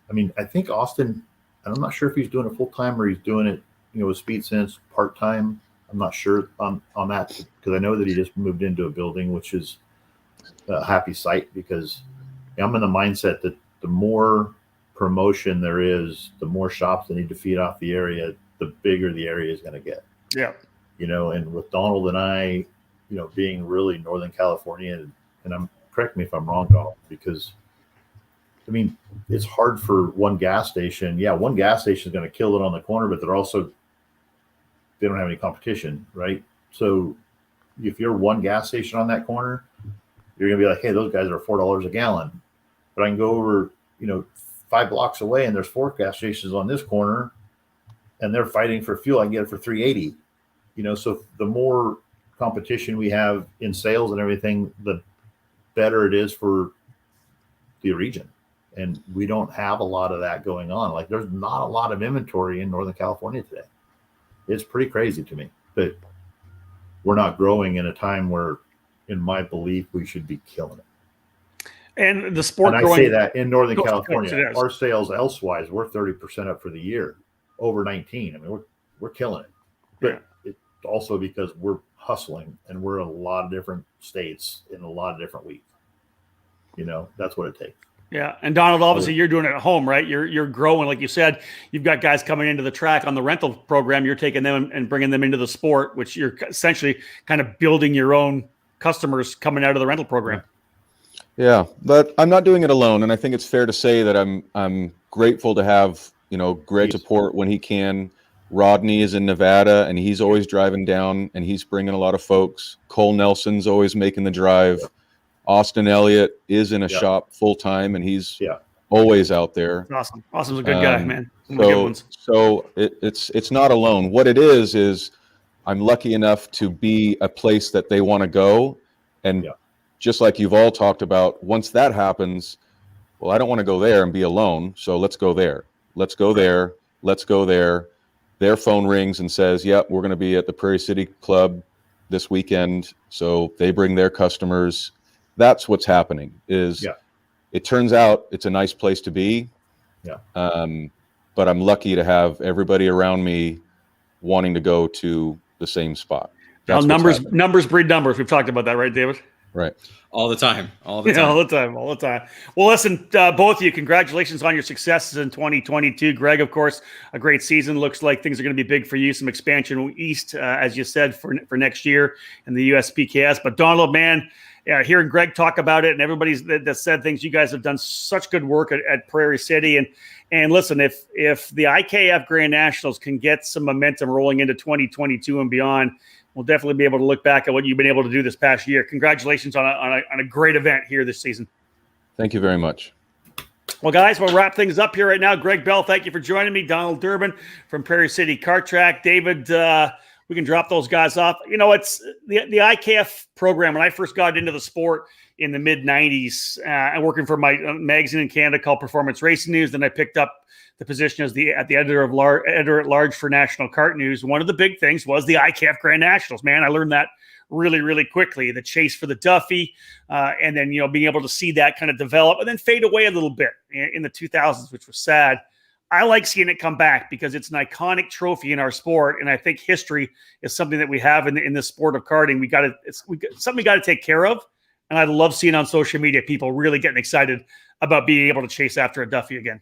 I mean, I think Austin, and I'm not sure if he's doing it full time or he's doing it, with Speed Sense part time. I'm not sure on that, because I know that he just moved into a building, which is a happy sight, because I'm in the mindset that the more promotion there is, the more shops that need to feed off the area, the bigger the area is going to get. Yeah. And with Donald and I, being really Northern California, and correct me if I'm wrong, Donald, because I mean, it's hard for one gas station. Yeah, one gas station is going to kill it on the corner, but they don't have any competition, right? So if you're one gas station on that corner, you're going to be like, hey, those guys are $4 a gallon. But I can go over, 5 blocks away, and there's 4 gas stations on this corner, and they're fighting for fuel. I can get it for $3.80. So the more competition we have in sales and everything, the better it is for the region. And we don't have a lot of that going on. Like, there's not a lot of inventory in Northern California today. It's pretty crazy to me. But we're not growing in a time where, in my belief, we should be killing it. And the sport and growing. I say that in Northern California, our sales elsewise, we're 30% up for the year, over 19. I mean, we're killing it. But it's also because we're hustling, and we're in a lot of different states in a lot of different weeks. That's what it takes. Yeah, and Donald, obviously you're doing it at home, right? You're growing, like you said. You've got guys coming into the track on the rental program. You're taking them and bringing them into the sport, which you're essentially kind of building your own customers coming out of the rental program. Yeah, but I'm not doing it alone, and I think it's fair to say that I'm grateful to have Greg support when he can. Rodney is in Nevada, and he's always driving down, and he's bringing a lot of folks. Cole Nelson's always making the drive. Austin Elliott is in a shop full time, and he's always out there. Awesome. Austin's a good guy, man. So it's not alone. What it is I'm lucky enough to be a place that they want to go, and just like you've all talked about, once that happens, well, I don't want to go there and be alone. So let's go there. Let's go there. Let's go there. Their phone rings and says, "Yep, we're going to be at the Prairie City Club this weekend." So they bring their customers. That's what's happening. It turns out it's a nice place to be. Yeah. But I'm lucky to have everybody around me wanting to go to the same spot. That's numbers breed numbers. We've talked about that, right, David? Right. All the time. All the time. Well, listen, both of you, congratulations on your successes in 2022. Greg, of course, a great season. Looks like things are going to be big for you. Some expansion east, as you said, for next year in the USPKS. But Donald, man, hearing Greg talk about it and everybody's that said things, you guys have done such good work at Prairie City. And listen, if the IKF GrandNationals can get some momentum rolling into 2022 and beyond, we'll definitely be able to look back at what you've been able to do this past year. Congratulations on a great event here this season. Thank you very much. Well, guys, we'll wrap things up here right now. Greg Bell, thank you for joining me. Donald Durbin from Prairie City Kart Track. David, we can drop those guys off. It's the IKF program. When I first got into the sport in the mid-'90s, and working for my magazine in Canada called Performance Racing News, then I picked up the position as the editor at large for National Kart News. One of the big things was the IKF GrandNationals. Man, I learned that really, really quickly. The chase for the Duffy, and then being able to see that kind of develop and then fade away a little bit in the 2000s, which was sad. I like seeing it come back because it's an iconic trophy in our sport, and I think history is something that we have in the sport of karting. It's something we got to take care of, and I love seeing on social media people really getting excited about being able to chase after a Duffy again.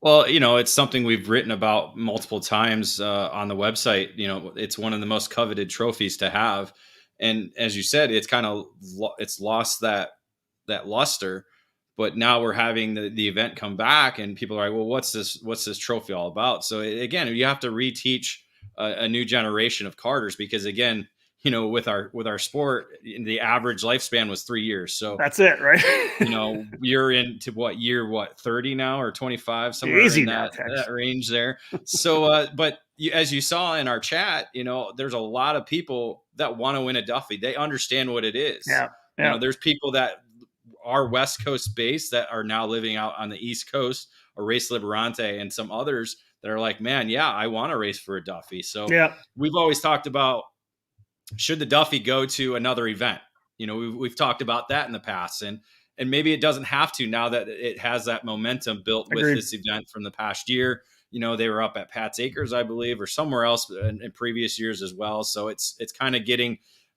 Well, it's something we've written about multiple times on the website. It's one of the most coveted trophies to have. And as you said, it's it's lost that luster. But now we're having the event come back and people are like, well, what's this trophy all about? So again, you have to reteach a new generation of karters because, again, with our sport, the average lifespan was 3 years. So that's it, right? You're into year 30 now or 25, somewhere in that range there. So, but as you saw in our chat, there's a lot of people that want to win a Duffy. They understand what it is. Yeah. There's people that are West Coast based that are now living out on the East Coast or Race Liberante, and some others that are like, man, yeah, I want to race for a Duffy. So we've always talked about, should the Duffy go to another event? We've talked about that in the past, and maybe it doesn't have to now that it has that momentum built with this event from the past year. They were up at Pat's Acres, I believe, or somewhere else in previous years as well. So it's kind of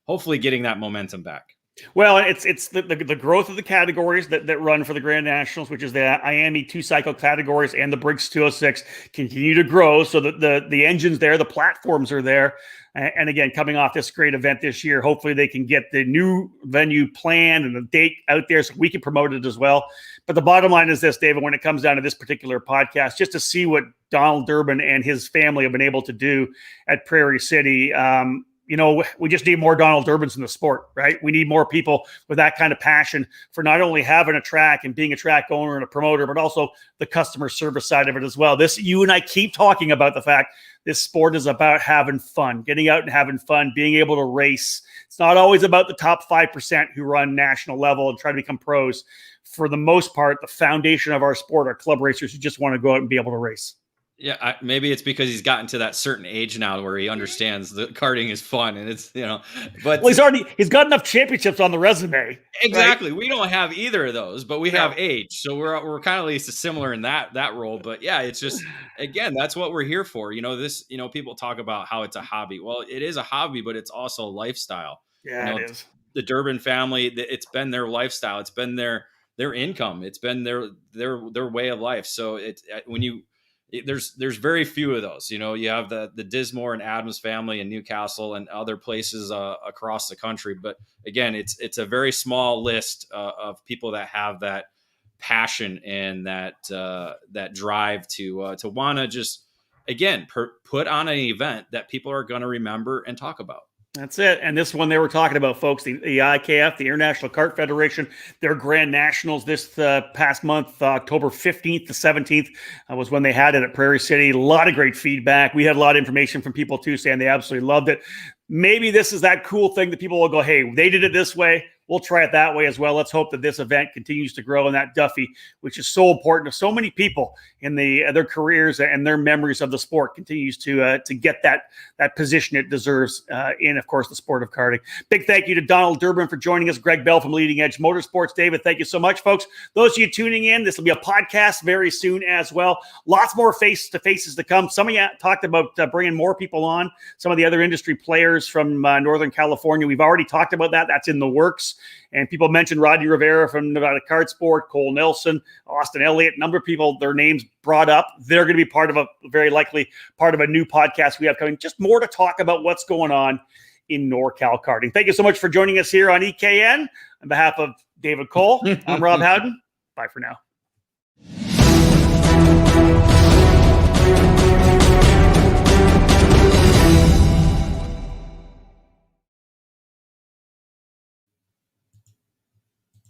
hopefully getting that momentum back. Well, it's the growth of the categories that run for the GrandNationals, which is the IAME 2-cycle categories and the Briggs 206 continue to grow. So the engine's there, the platforms are there. And again, coming off this great event this year, hopefully they can get the new venue planned and the date out there so we can promote it as well. But the bottom line is this, David, when it comes down to this particular podcast, just to see what Donald Durbin and his family have been able to do at Prairie City, we just need more Donald Durbins in the sport, right? We need more people with that kind of passion for not only having a track and being a track owner and a promoter, but also the customer service side of it as well. You and I keep talking about the fact this sport is about having fun, getting out and having fun, being able to race. It's not always about the top 5% who run national level and try to become pros. For the most part, the foundation of our sport are club racers who just want to go out and be able to race. Yeah, maybe it's because he's gotten to that certain age now where he understands that karting is fun, and it's But he's got enough championships on the resume. Exactly, right? We don't have either of those, but we have age, so we're kind of at least similar in that role. But yeah, it's just, again, that's what we're here for. People talk about how it's a hobby. Well, it is a hobby, but it's also a lifestyle. Yeah, it is. The Durbin family, it's been their lifestyle. It's been their their income. It's been their way of life. So there's very few of those. You have the Dismore and Adams family in Newcastle and other places across the country. But again, it's a very small list of people that have that passion and that drive to want to just, again, put on an event that people are going to remember and talk about. That's it. And this one they were talking about, folks, the IKF, the International Kart Federation, their Grand Nationals this past month, October 15th to 17th was when they had it at Prairie City. A lot of great feedback. We had a lot of information from people too saying they absolutely loved it. Maybe this is that cool thing that people will go, hey, they did it this way. We'll try it that way as well. Let's hope that this event continues to grow, and that Duffy, which is so important to so many people in their careers and their memories of the sport, continues to get that position it deserves in, of course, the sport of karting. Big thank you to Donald Durbin for joining us. Greg Bell from Leading Edge Motorsports. David, thank you so much, folks. Those of you tuning in, this will be a podcast very soon as well. Lots more face-to-faces to come. Some of you talked about bringing more people on, some of the other industry players from Northern California. We've already talked about that. That's in the works. And people mentioned Rodney Rivera from Nevada Kart Sport, Cole Nelson, Austin Elliott, a number of people, their names brought up. They're going to be very likely part of a new podcast we have coming. Just more to talk about what's going on in NorCal karting. Thank you so much for joining us here on EKN. On behalf of David Cole, I'm Rob Howden. Bye for now.